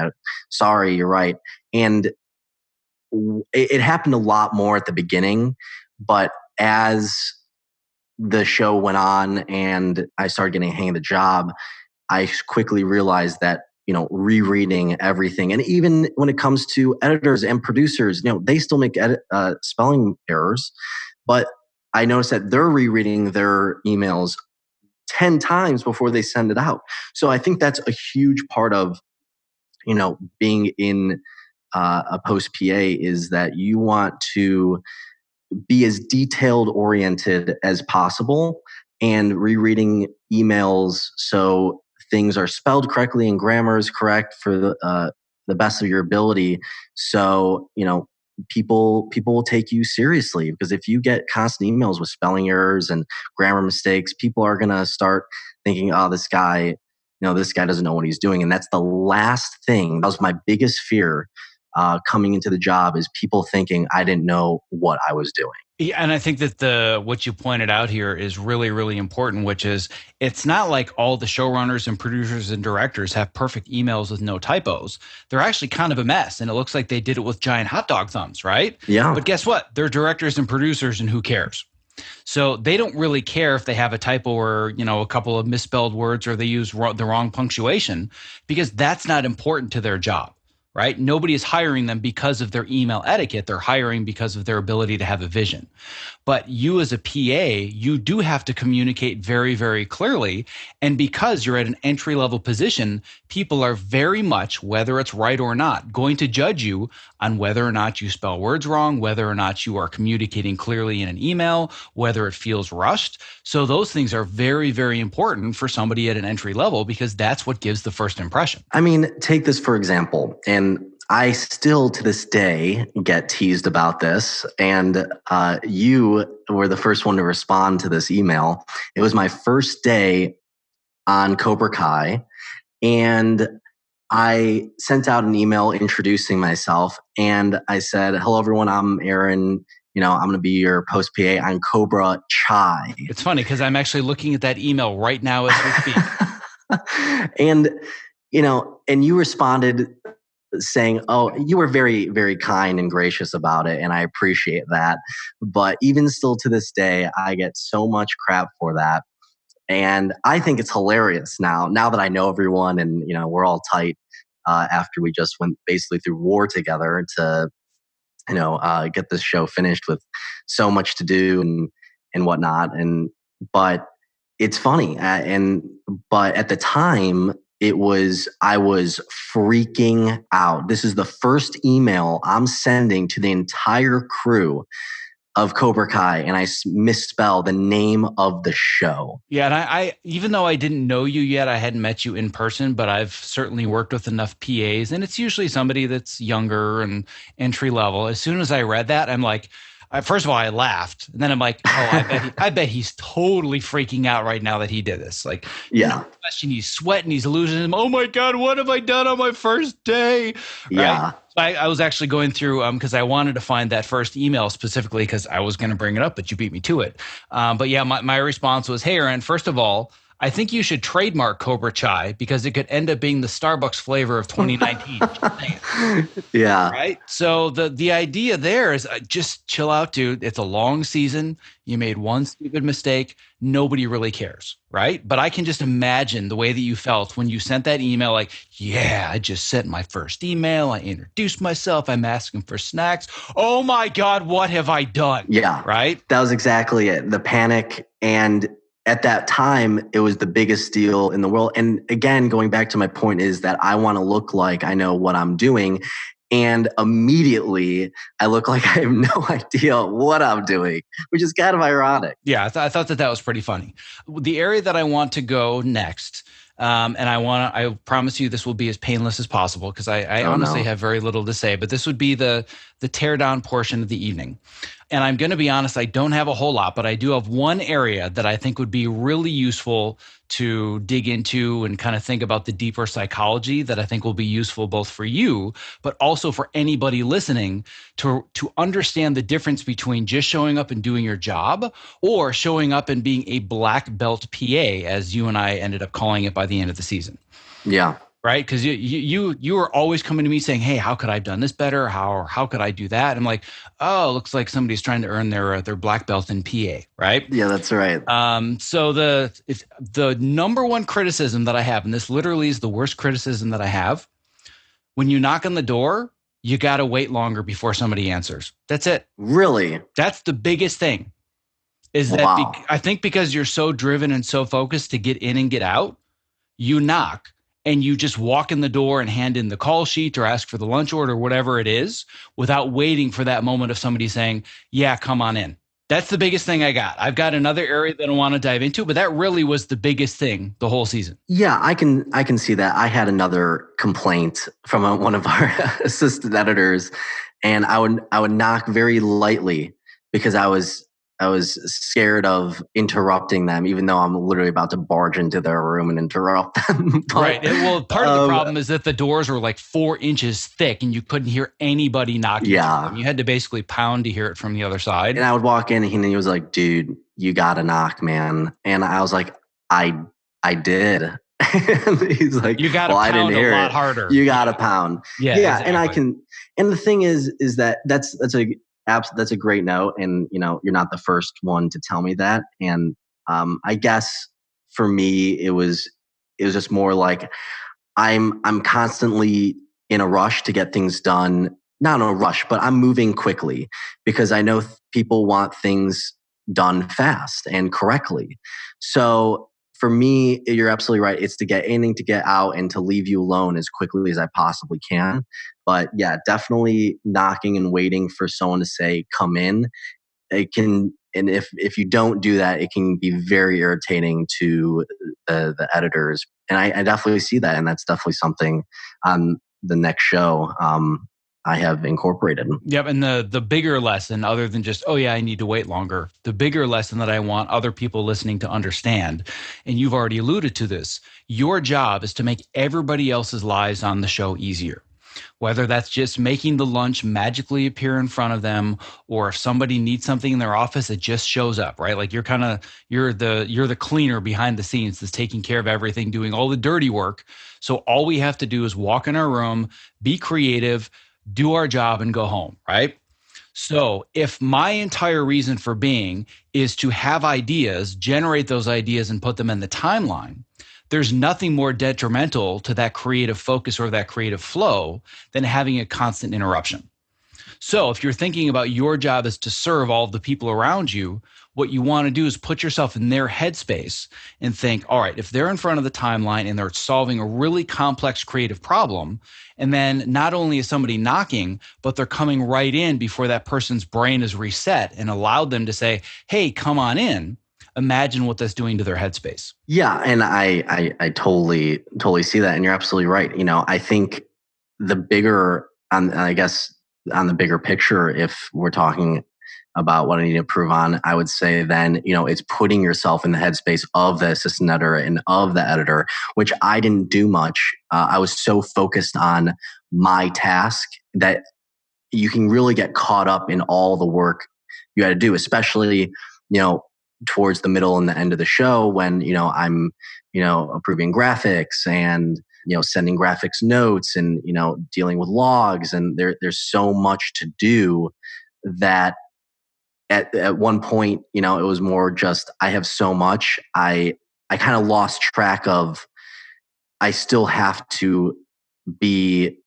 sorry, you're right. And it happened a lot more at the beginning, but as the show went on and I started getting a hang of the job, I quickly realized that, rereading everything. And even when it comes to editors and producers, they still make spelling errors, but I noticed that they're rereading their emails 10 times before they send it out. So I think that's a huge part of, being in a post PA is that you want to be as detailed oriented as possible and rereading emails so things are spelled correctly and grammar is correct for the best of your ability. So, people will take you seriously, because if you get constant emails with spelling errors and grammar mistakes, people are going to start thinking, oh, this guy doesn't know what he's doing. And that's the last thing. That was my biggest fear coming into the job, is people thinking I didn't know what I was doing. Yeah, and I think that what you pointed out here is really, really important, which is it's not like all the showrunners and producers and directors have perfect emails with no typos. They're actually kind of a mess, and it looks like they did it with giant hot dog thumbs, right? Yeah. But guess what? They're directors and producers, and who cares? So they don't really care if they have a typo or, a couple of misspelled words, or they use the wrong punctuation, because that's not important to their job. Right? Nobody is hiring them because of their email etiquette. They're hiring because of their ability to have a vision. But you as a PA, you do have to communicate very, very clearly. And because you're at an entry-level position, people are very much, whether it's right or not, going to judge you on whether or not you spell words wrong, whether or not you are communicating clearly in an email, whether it feels rushed. So those things are very, very important for somebody at an entry level, because that's what gives the first impression. I mean, take this for example, and I still to this day get teased about this. And you were the first one to respond to this email. It was my first day on Cobra Kai, and I sent out an email introducing myself, and I said, hello, everyone, I'm Aaron. I'm going to be your post PA on Cobra Kai. It's funny because I'm actually looking at that email right now as we speak. And, and you responded saying, oh, you were very, very kind and gracious about it, and I appreciate that. But even still to this day, I get so much crap for that. And I think it's hilarious now that I know everyone and, we're all tight after we just went basically through war together to, get this show finished with so much to do and whatnot. But it's funny. But at the time, I was freaking out. This is the first email I'm sending to the entire crew of Cobra Kai, and I misspell the name of the show. Yeah, and I even though I didn't know you yet, I hadn't met you in person, but I've certainly worked with enough PAs, and it's usually somebody that's younger and entry level. As soon as I read that, I'm like, First of all, I laughed, and then I'm like, oh, I bet he's totally freaking out right now that he did this. Like, no question, he's sweating, he's losing him. Oh my God, what have I done on my first day? Yeah. Right? So I was actually going through because I wanted to find that first email specifically because I was going to bring it up, but you beat me to it. But yeah, my response was, hey, Aaron, first of all, I think you should trademark Cobra Chai because it could end up being the Starbucks flavor of 2019. Yeah. Right. So the idea there is just chill out, dude. It's a long season. You made one stupid mistake. Nobody really cares. Right. But I can just imagine the way that you felt when you sent that email. Like, yeah, I just sent my first email. I introduced myself. I'm asking for snacks. Oh my God, what have I done? Yeah. Right. That was exactly it. The panic. And at that time, it was the biggest deal in the world. And again, going back to my point is that I want to look like I know what I'm doing. And immediately I look like I have no idea what I'm doing, which is kind of ironic. Yeah, I thought that was pretty funny. The area that I want to go next, and I promise you this will be as painless as possible because I honestly have very little to say, but this would be the tear down portion of the evening. And I'm going to be honest, I don't have a whole lot, but I do have one area that I think would be really useful to dig into and kind of think about the deeper psychology that I think will be useful both for you, but also for anybody listening to understand the difference between just showing up and doing your job or showing up and being a black belt PA, as you and I ended up calling it by the end of the season. Yeah. Right. Because you were always coming to me saying, hey, how could I have done this better? How could I do that? I'm like, oh, looks like somebody's trying to earn their black belt in PA. Right. Yeah, that's right. So the number one criticism that I have, and this literally is the worst criticism that I have, when you knock on the door, you got to wait longer before somebody answers. That's it. Really? That's the biggest thing is that I think because you're so driven and so focused to get in and get out, you knock. And you just walk in the door and hand in the call sheet or ask for the lunch order, whatever it is, without waiting for that moment of somebody saying, yeah, come on in. That's the biggest thing I got. I've got another area that I want to dive into, but that really was the biggest thing the whole season. Yeah, I can see that. I had another complaint from one of our assistant editors, and I would knock very lightly because I was scared of interrupting them, even though I'm literally about to barge into their room and interrupt them. But, right. Well, part of the problem is that the doors were like 4 inches thick and you couldn't hear anybody knocking. Yeah. You had to basically pound to hear it from the other side. And I would walk in and he was like, dude, you got to knock, man. And I was like, I did. And he's like, you got to pound a lot harder. You got to pound. Yeah. Exactly. And the thing is that that's a great note. And, you're not the first one to tell me that. And I guess for me, it was just more like I'm constantly in a rush to get things done. Not in a rush, but I'm moving quickly because I know people want things done fast and correctly. So for me, you're absolutely right. It's to get in and to get out and to leave you alone as quickly as I possibly can. But yeah, definitely knocking and waiting for someone to say, come in. It can, and if you don't do that, it can be very irritating to the editors. And I definitely see that. And that's definitely something on the next show I have incorporated. Yep. And the bigger lesson, other than just, oh yeah, I need to wait longer, the bigger lesson that I want other people listening to understand, and you've already alluded to this, your job is to make everybody else's lives on the show easier. Whether that's just making the lunch magically appear in front of them, or if somebody needs something in their office, it just shows up, right? Like you're the cleaner behind the scenes that's taking care of everything, doing all the dirty work. So all we have to do is walk in our room, be creative, do our job, and go home, right? So if my entire reason for being is to have ideas, generate those ideas, and put them in the timeline, there's nothing more detrimental to that creative focus or that creative flow than having a constant interruption. So if you're thinking about your job is to serve all of the people around you, what you want to do is put yourself in their headspace and think, all right, if they're in front of the timeline and they're solving a really complex creative problem, and then not only is somebody knocking, but they're coming right in before that person's brain is reset and allowed them to say, hey, come on in. Imagine what that's doing to their headspace. Yeah. And I totally see that. And you're absolutely right. I think the bigger, on the bigger picture, if we're talking about what I need to improve on, I would say then, it's putting yourself in the headspace of the assistant editor and of the editor, which I didn't do much. I was so focused on my task that you can really get caught up in all the work you had to do, especially, towards the middle and the end of the show when, I'm, approving graphics and, sending graphics notes and, dealing with logs. And there's so much to do that at one point, it was more just, I have so much. I kind of lost track of, I still have to be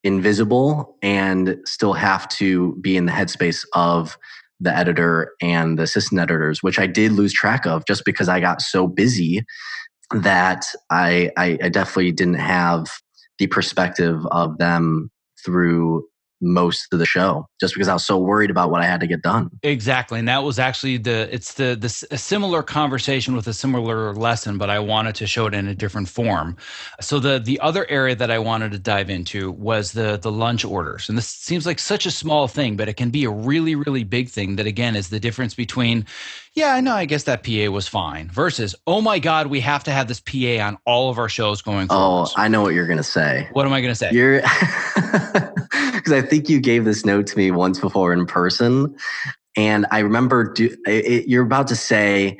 invisible and still have to be in the headspace of the editor and the assistant editors, which I did lose track of just because I got so busy that I definitely didn't have the perspective of them through most of the show just because I was so worried about what I had to get done. Exactly. And that was actually a similar conversation with a similar lesson, but I wanted to show it in a different form. So the other area that I wanted to dive into was the lunch orders. And this seems like such a small thing, but it can be a really, really big thing that, again, is the difference between, yeah, I know, I guess that PA was fine versus, oh my God, we have to have this PA on all of our shows going forward. Oh, I know what you're going to say. What am I going to say? Because I think you gave this note to me once before in person. And I remember you're about to say,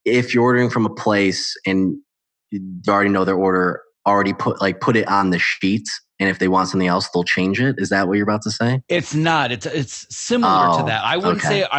if you're ordering from a place and you already know their order, already put it on the sheet. And if they want something else, they'll change it. Is that what you're about to say? It's not. It's similar to that. I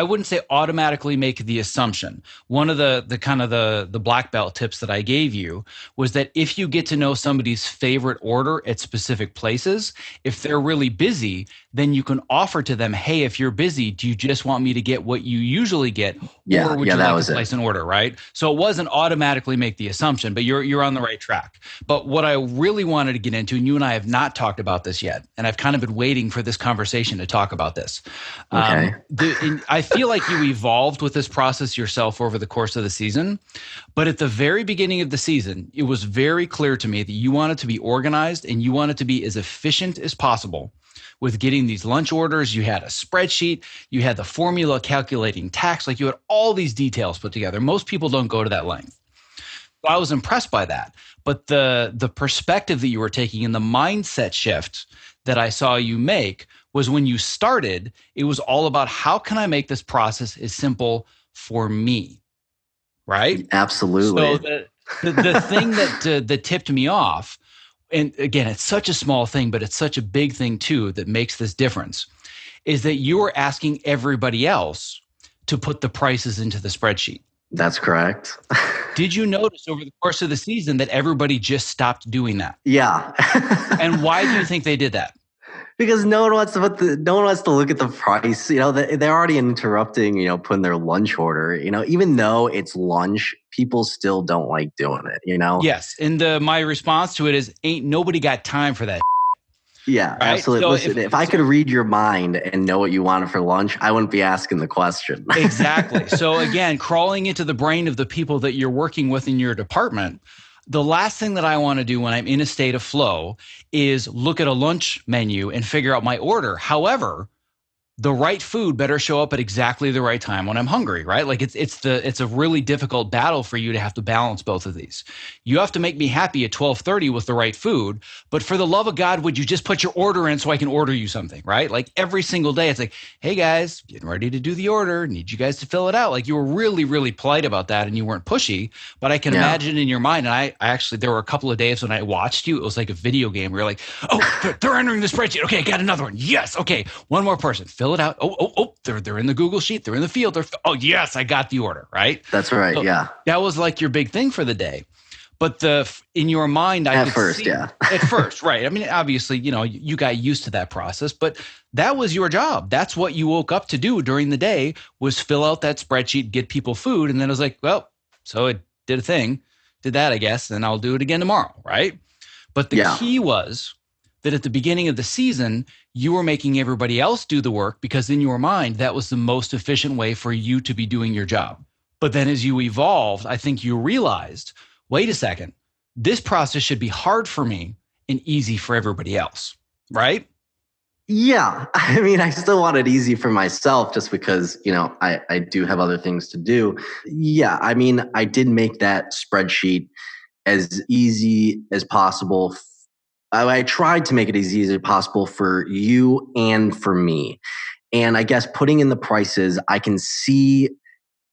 wouldn't say automatically make the assumption. One of the kind of the black belt tips that I gave you was that if you get to know somebody's favorite order at specific places, if they're really busy, then you can offer to them, hey, if you're busy, do you just want me to get what you usually get? Or would you like to place an order, right? So it wasn't automatically make the assumption, but you're on the right track. But what I really wanted to get into, and you and I have not talked about this yet, and I've kind of been waiting for this conversation to talk about this. Okay. I feel like you evolved with this process yourself over the course of the season, but at the very beginning of the season, it was very clear to me that you wanted to be organized and you wanted to be as efficient as possible with getting these lunch orders. You had a spreadsheet, you had the formula calculating tax, like you had all these details put together. Most people don't go to that length. So I was impressed by that. But the perspective that you were taking and the mindset shift that I saw you make was when you started, it was all about how can I make this process as simple for me, right? Absolutely. So the thing that tipped me off, and again, it's such a small thing, but it's such a big thing too that makes this difference, is that you were asking everybody else to put the prices into the spreadsheet. That's correct. Did you notice over the course of the season that everybody just stopped doing that? Yeah. And why do you think they did that? Because no one wants to look at the price. They're already interrupting, putting their lunch order. Even though it's lunch, people still don't like doing it, Yes. And my response to it is, ain't nobody got time for that. Yeah, right? Absolutely. So Listen, if I could read your mind and know what you wanted for lunch, I wouldn't be asking the question. Exactly. So again, crawling into the brain of the people that you're working with in your department, the last thing that I want to do when I'm in a state of flow is look at a lunch menu and figure out my order. However, the right food better show up at exactly the right time when I'm hungry, right? Like it's a really difficult battle for you to have to balance both of these. You have to make me happy at 12:30 with the right food, but for the love of God, would you just put your order in so I can order you something, right? Like every single day, it's like, hey guys, getting ready to do the order. Need you guys to fill it out. Like you were really, really polite about that and you weren't pushy, but I can imagine in your mind, and I actually, there were a couple of days when I watched you, it was like a video game where you're like, oh, they're entering the spreadsheet. Okay, got another one. Yes. Okay. One more person. Fill it out. Oh, they're in the Google sheet. They're in the field. Oh, yes, I got the order, right? That's right, yeah. That was like your big thing for the day. But in your mind, at first, right. I mean, obviously, you got used to that process, but that was your job. That's what you woke up to do during the day was fill out that spreadsheet, get people food. And then it was like, well, so it did a thing, did that, I guess, and I'll do it again tomorrow, right? But the key was that at the beginning of the season, you were making everybody else do the work because in your mind, that was the most efficient way for you to be doing your job. But then as you evolved, I think you realized, wait a second, this process should be hard for me and easy for everybody else, right? Yeah. I mean, I still want it easy for myself just because, I do have other things to do. Yeah. I mean, I did make that spreadsheet as easy as possible. I tried to make it as easy as possible for you and for me. And I guess putting in the prices, I can see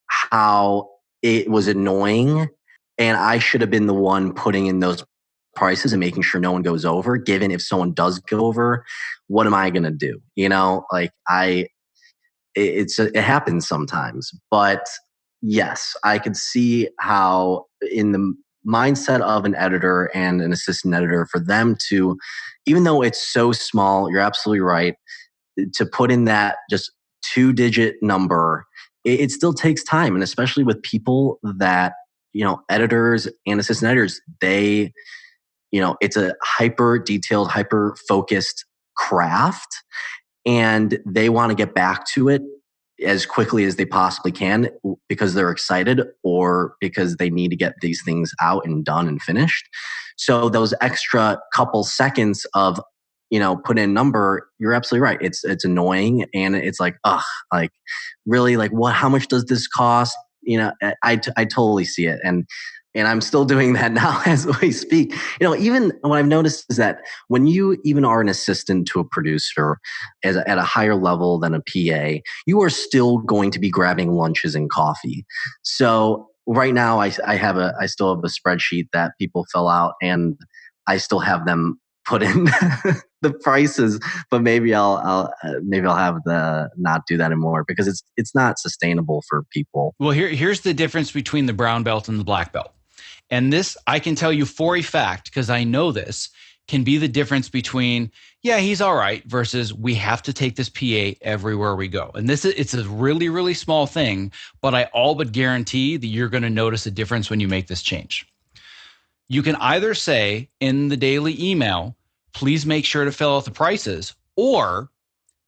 how it was annoying. And I should have been the one putting in those prices and making sure no one goes over. Given if someone does go over, what am I going to do? Like it happens sometimes. But yes, I could see how in the mindset of an editor and an assistant editor for them to, even though it's so small, you're absolutely right, to put in that just 2-digit number, it still takes time. And especially with people that, editors and assistant editors, it's a hyper detailed, hyper focused craft, and they want to get back to it as quickly as they possibly can because they're excited or because they need to get these things out and done and finished. So those extra couple seconds of, put in a number, you're absolutely right. It's annoying, and it's like, ugh, like really, like what? How much does this cost? I totally see it, and I'm still doing that now as we speak. Even what I've noticed is that when you even are an assistant to a producer at a higher level than a PA, you are still going to be grabbing lunches and coffee. So right now, I still have a spreadsheet that people fill out, and I still have them put in the prices, but maybe I'll have the not do that anymore because it's not sustainable for people. Well, here's the difference between the brown belt and the black belt. And this, I can tell you for a fact, because I know this, can be the difference between, yeah, he's all right, versus we have to take this PA everywhere we go. And it's a really, really small thing, but I all but guarantee that you're going to notice a difference when you make this change. You can either say in the daily email, please make sure to fill out the prices, or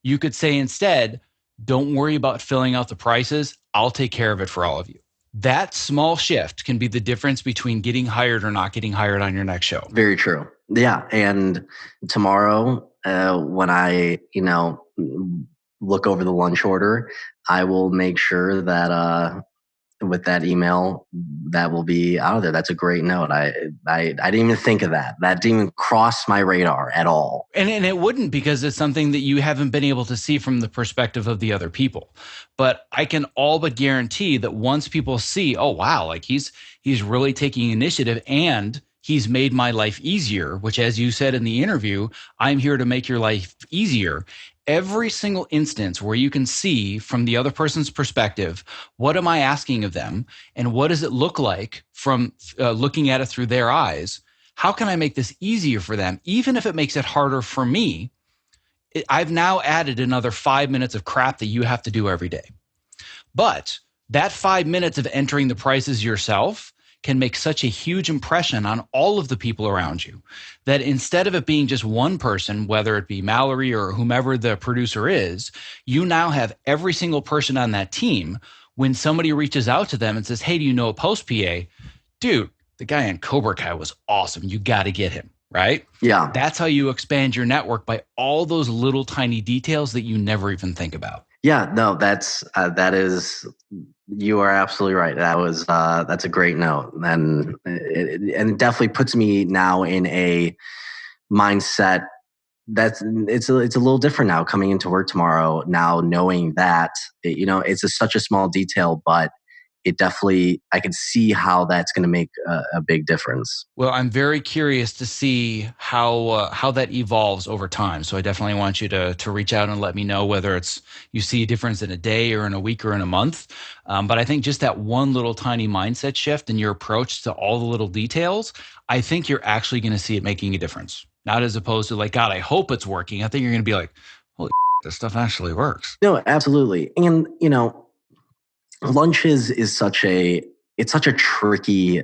you could say instead, don't worry about filling out the prices. I'll take care of it for all of you. That small shift can be the difference between getting hired or not getting hired on your next show. Very true. Yeah. And tomorrow, when I, look over the lunch order, I will make sure that with that email that will be out of there. That's a great note. I didn't even think of that. That didn't even cross my radar at all. And it wouldn't, because it's something that you haven't been able to see from the perspective of the other people. But I can all but guarantee that once people see, oh wow, like he's really taking initiative and he's made my life easier, which, as you said in the interview, I'm here to make your life easier. Every single instance where you can see from the other person's perspective, what am I asking of them? And what does it look like from looking at it through their eyes? How can I make this easier for them? Even if it makes it harder for me, I've now added another 5 minutes of crap that you have to do every day. But that 5 minutes of entering the prices yourself can make such a huge impression on all of the people around you that instead of it being just one person, whether it be Mallory or whomever the producer is, you now have every single person on that team. When somebody reaches out to them and says, hey, do you know a post PA? Dude, the guy in Cobra Kai was awesome. You got to get him, right? Yeah. That's how you expand your network, by all those little tiny details that you never even think about. Yeah, no, that is, you are absolutely right. That's a great note, and it definitely puts me now in a mindset it's a little different now coming into work tomorrow. Now knowing that it's such a small detail, but it definitely, I can see how that's going to make a big difference. Well, I'm very curious to see how that evolves over time. So I definitely want you to reach out and let me know whether it's you see a difference in a day or in a week or in a month. But I think just that one little tiny mindset shift in your approach to all the little details, I think you're actually going to see it making a difference. Not as opposed to like, God, I hope it's working. I think you're going to be like, holy this stuff actually works. No, absolutely. And lunches is such a tricky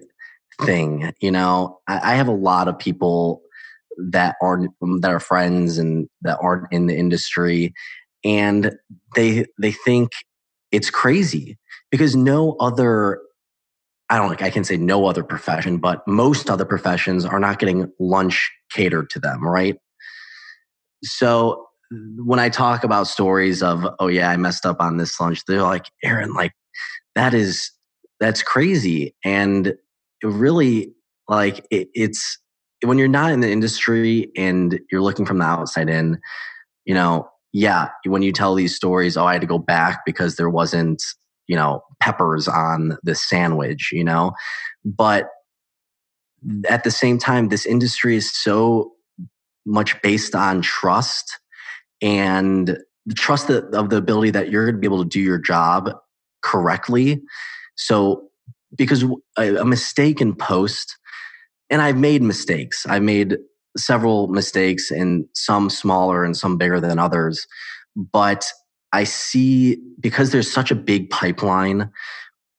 thing. I have a lot of people that are friends and that aren't in the industry, and they think it's crazy because no other, I can say no other profession, but most other professions are not getting lunch catered to them, right? So when I talk about stories of, oh yeah, I messed up on this lunch, they're like, Aaron, like that's crazy. And it really, like, it's when you're not in the industry and you're looking from the outside in, yeah, when you tell these stories, oh, I had to go back because there wasn't, peppers on the sandwich, but at the same time, this industry is so much based on trust, and the trust of the ability that you're going to be able to do your job correctly. So, because a mistake in post, and I've made mistakes, I made several mistakes, and some smaller and some bigger than others. But I see, because there's such a big pipeline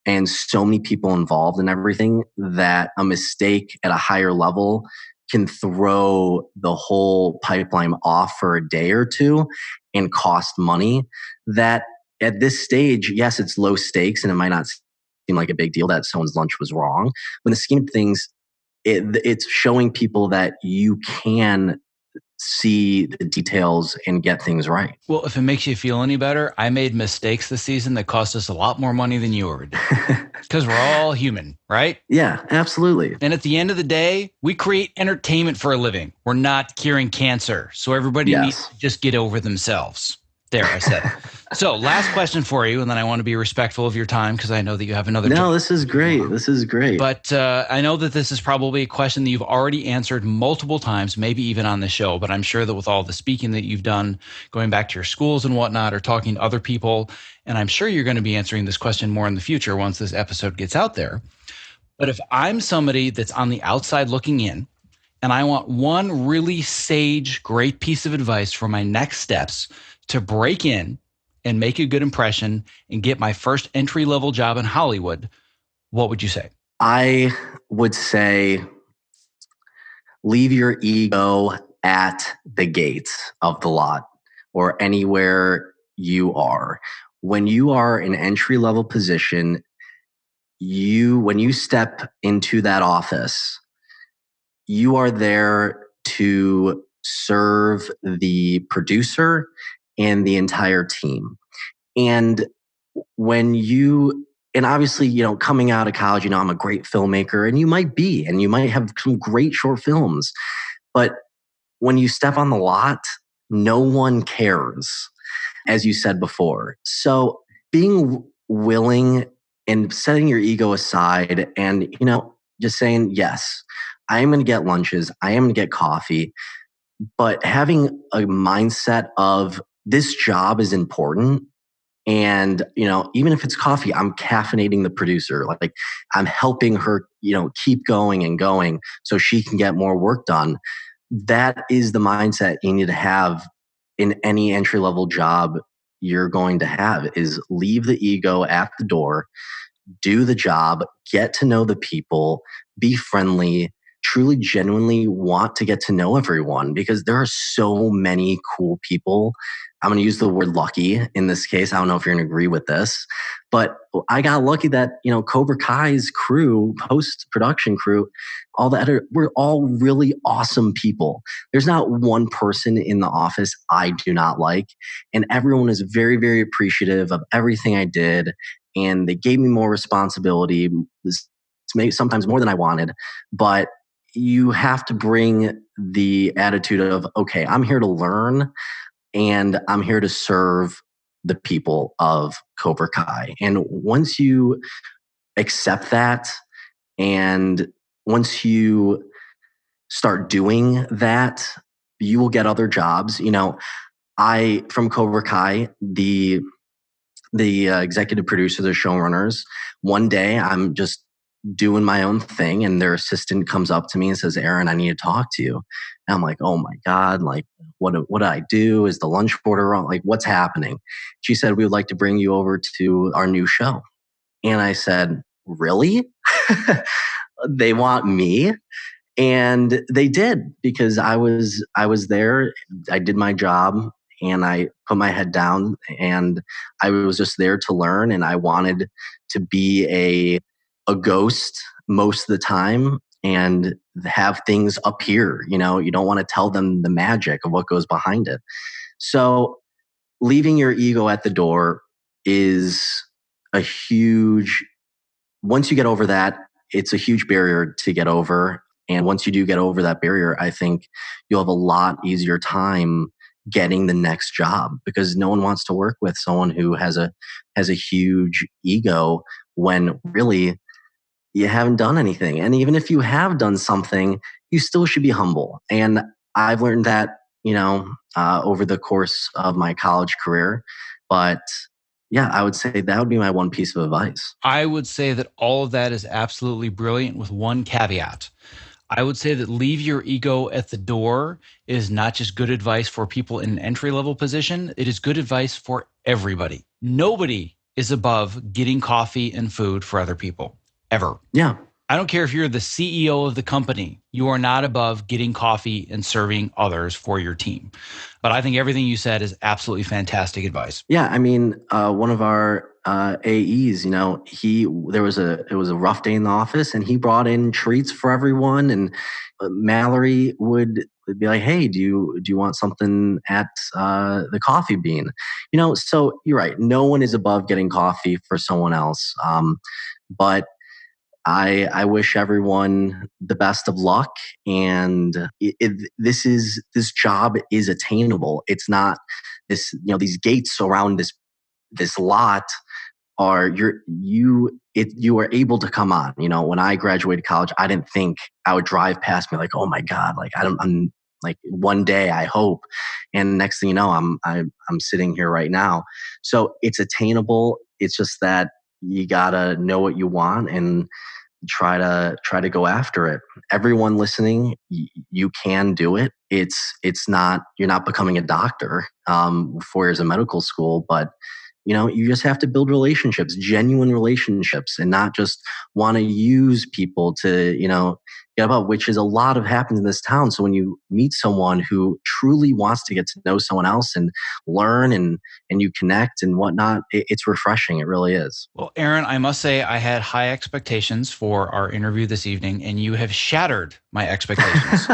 and so many people involved in everything, that a mistake at a higher level can throw the whole pipeline off for a day or two and cost money. That at this stage, yes, it's low stakes and it might not seem like a big deal that someone's lunch was wrong. But in the scheme of things, it's showing people that you can see the details and get things right. Well, if it makes you feel any better, I made mistakes this season that cost us a lot more money than you ever did. Because we're all human, right? Yeah, absolutely. And at the end of the day, we create entertainment for a living. We're not curing cancer. So everybody needs to just get over themselves. There, I said it. So last question for you, and then I want to be respectful of your time because I know that you have another. No, this is great. This is great. But I know that this is probably a question that you've already answered multiple times, maybe even on the show. But I'm sure that with all the speaking that you've done, going back to your schools and whatnot, or talking to other people, and I'm sure you're going to be answering this question more in the future once this episode gets out there. But if I'm somebody that's on the outside looking in, and I want one really sage, great piece of advice for my next steps to break in and make a good impression and get my first entry-level job in Hollywood, what would you say? I would say leave your ego at the gates of the lot or anywhere you are. When you are in entry-level position, when you step into that office, you are there to serve the producer and the entire team. And and obviously, coming out of college, I'm a great filmmaker, and you might be, and you might have some great short films. But when you step on the lot, no one cares, as you said before. So being willing and setting your ego aside and, just saying, yes, I am going to get lunches, I am going to get coffee, but having a mindset of this job is important. And, even if it's coffee, I'm caffeinating the producer. Like, I'm helping her, keep going and going so she can get more work done. That is the mindset you need to have in any entry level job you're going to have, is leave the ego at the door, do the job, get to know the people, be friendly, truly genuinely want to get to know everyone, because there are so many cool people. I'm going to use the word lucky in this case. I don't know if you're going to agree with this, but I got lucky that, Cobra Kai's crew, post-production crew, we're all really awesome people. There's not one person in the office I do not like. And everyone is very, very appreciative of everything I did. And they gave me more responsibility, sometimes more than I wanted. But you have to bring the attitude of, okay, I'm here to learn and I'm here to serve the people of Cobra Kai. And once you accept that, and once you start doing that, you will get other jobs. From Cobra Kai, the executive producer, the showrunners, one day I'm just doing my own thing and their assistant comes up to me and says, Aaron, I need to talk to you. And I'm like, oh my God, like what did I do? Is the lunch order wrong? Like, what's happening? She said, we would like to bring you over to our new show. And I said, really? They want me? And they did, because I was there. I did my job and I put my head down, and I was just there to learn. And I wanted to be a ghost most of the time. And have things appear. You know, you don't want to tell them the magic of what goes behind it. So leaving your ego at the door is a huge, once you get over that, it's a huge barrier to get over. And once you do get over that barrier, I think you'll have a lot easier time getting the next job, because no one wants to work with someone who has a huge ego when really you haven't done anything. And even if you have done something, you still should be humble. And I've learned that, over the course of my college career. But yeah, I would say that would be my one piece of advice. I would say that all of that is absolutely brilliant with one caveat. I would say that leave your ego at the door is not just good advice for people in an entry level position. It is good advice for everybody. Nobody is above getting coffee and food for other people, ever. Yeah. I don't care if you're the CEO of the company, you are not above getting coffee and serving others for your team. But I think everything you said is absolutely fantastic advice. Yeah, I mean, one of our AEs, it was a rough day in the office, and he brought in treats for everyone. And Mallory would be like, "Hey, do you want something at the Coffee Bean?" So you're right. No one is above getting coffee for someone else. But I wish everyone the best of luck, and this job is attainable. It's not these gates around this lot are you are able to come on. When I graduated college, I didn't think I would drive past me like, oh my God, like I'm like, one day I hope, and next thing you know, I'm sitting here right now. So it's attainable. It's just that you gotta know what you want and try to go after it. Everyone listening, you can do it. It's not, you're not becoming a doctor 4 years of medical school, but you just have to build relationships, genuine relationships, and not just want to use people to get about, which is a lot of happens in this town. So when you meet someone who truly wants to get to know someone else and learn and you connect and whatnot, it's refreshing. It really is. Well, Aaron, I must say I had high expectations for our interview this evening, and you have shattered my expectations.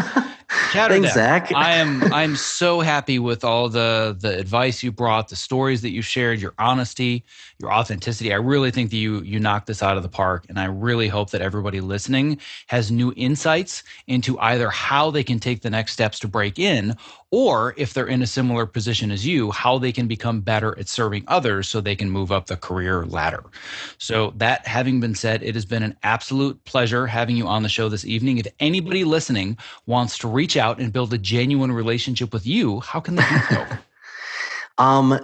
Thanks, Zach. I'm so happy with all the advice you brought, the stories that you shared, your honesty, your authenticity. I really think that you knocked this out of the park, and I really hope that everybody listening has new insights into either how they can take the next steps to break in, or if they're in a similar position as you, how they can become better at serving others so they can move up the career ladder. So that having been said, it has been an absolute pleasure having you on the show this evening. If anybody listening wants to reach out and build a genuine relationship with you, how can they do so?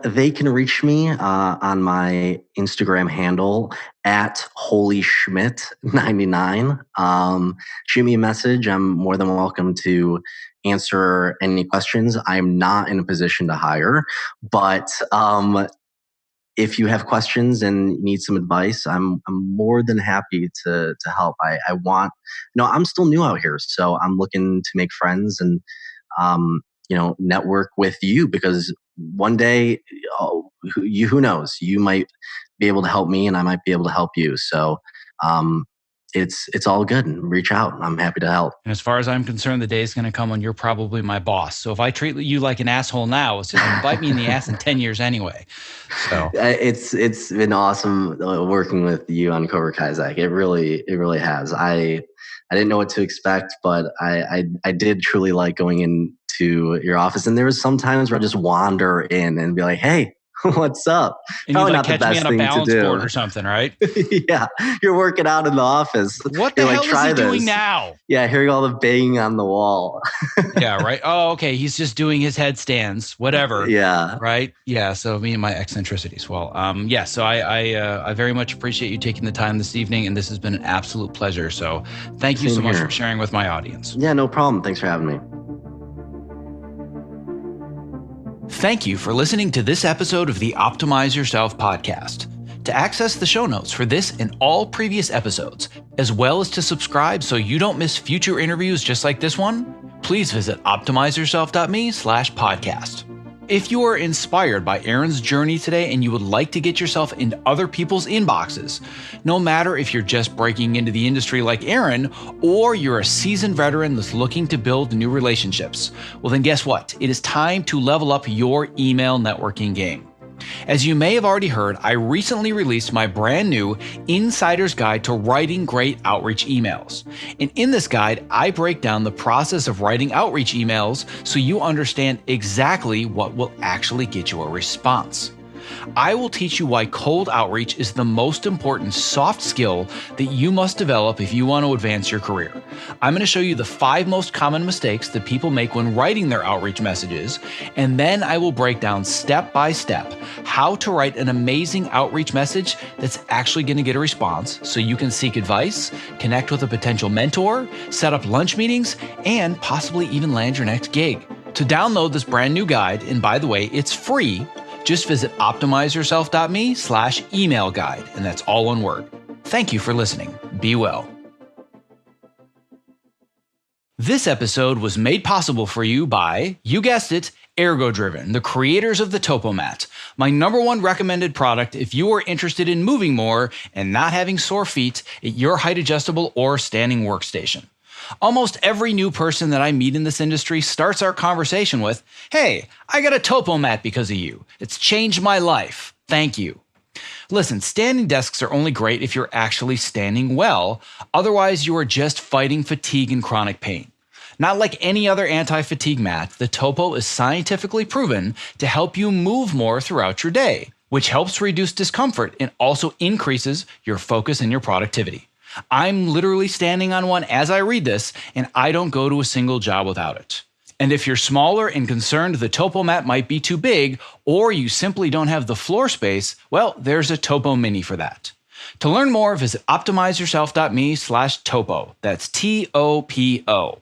They can reach me on my Instagram handle at holyschmidt99. Shoot me a message. I'm more than welcome to answer any questions. I'm not in a position to hire, but if you have questions and need some advice, I'm more than happy to help. I want, I'm still new out here, so I'm looking to make friends and network with you, because one day, who knows, you might be able to help me and I might be able to help you. So it's all good. Reach out. I'm happy to help. And as far as I'm concerned, the day is going to come when you're probably my boss. So if I treat you like an asshole now, it's going to bite me in the ass in 10 years anyway. So it's been awesome working with you on Cobra Kai, Zach. It really has. I didn't know what to expect, but I did truly like going into your office. And there was some times where I just wander in and be like, hey, what's up? And probably not the best thing to do. Catch me on a balance board or something, right? Yeah, you're working out in the office. What the hell is he doing now? Yeah, hearing all the banging on the wall. Yeah, right. Oh, okay. He's just doing his headstands, whatever. Yeah. Right. Yeah. So me and my eccentricities. Well, yeah. So I very much appreciate you taking the time this evening, and this has been an absolute pleasure. So thank you so much for sharing with my audience. Yeah, no problem. Thanks for having me. Thank you for listening to this episode of the Optimize Yourself podcast. To access the show notes for this and all previous episodes, as well as to subscribe so you don't miss future interviews just like this one, please visit optimizeyourself.me/podcast. if you are inspired by Aaron's journey today and you would like to get yourself into other people's inboxes, no matter if you're just breaking into the industry like Aaron or you're a seasoned veteran that's looking to build new relationships, well then guess what? It is time to level up your email networking game. As you may have already heard, I recently released my brand new Insider's Guide to Writing Great Outreach Emails. And in this guide, I break down the process of writing outreach emails so you understand exactly what will actually get you a response. I will teach you why cold outreach is the most important soft skill that you must develop if you want to advance your career. I'm going to show you the 5 most common mistakes that people make when writing their outreach messages, and then I will break down step by step how to write an amazing outreach message that's actually going to get a response so you can seek advice, connect with a potential mentor, set up lunch meetings, and possibly even land your next gig. To download this brand new guide, and by the way, it's free, just visit optimizeyourself.me/email guide, and that's all one word. Thank you for listening. Be well. This episode was made possible for you by, you guessed it, Ergo-Driven, the creators of the Topomat, my #1 recommended product if you are interested in moving more and not having sore feet at your height adjustable or standing workstation. Almost every new person that I meet in this industry starts our conversation with, "Hey, I got a Topomat because of you. It's changed my life. Thank you." Listen, standing desks are only great if you're actually standing well. Otherwise, you are just fighting fatigue and chronic pain. Not like any other anti-fatigue mat, the Topo is scientifically proven to help you move more throughout your day, which helps reduce discomfort and also increases your focus and your productivity. I'm literally standing on one as I read this, and I don't go to a single job without it. And if you're smaller and concerned the Topomat might be too big, or you simply don't have the floor space, well, there's a Topo Mini for that. To learn more, visit optimizeyourself.me/topo. That's TOPO.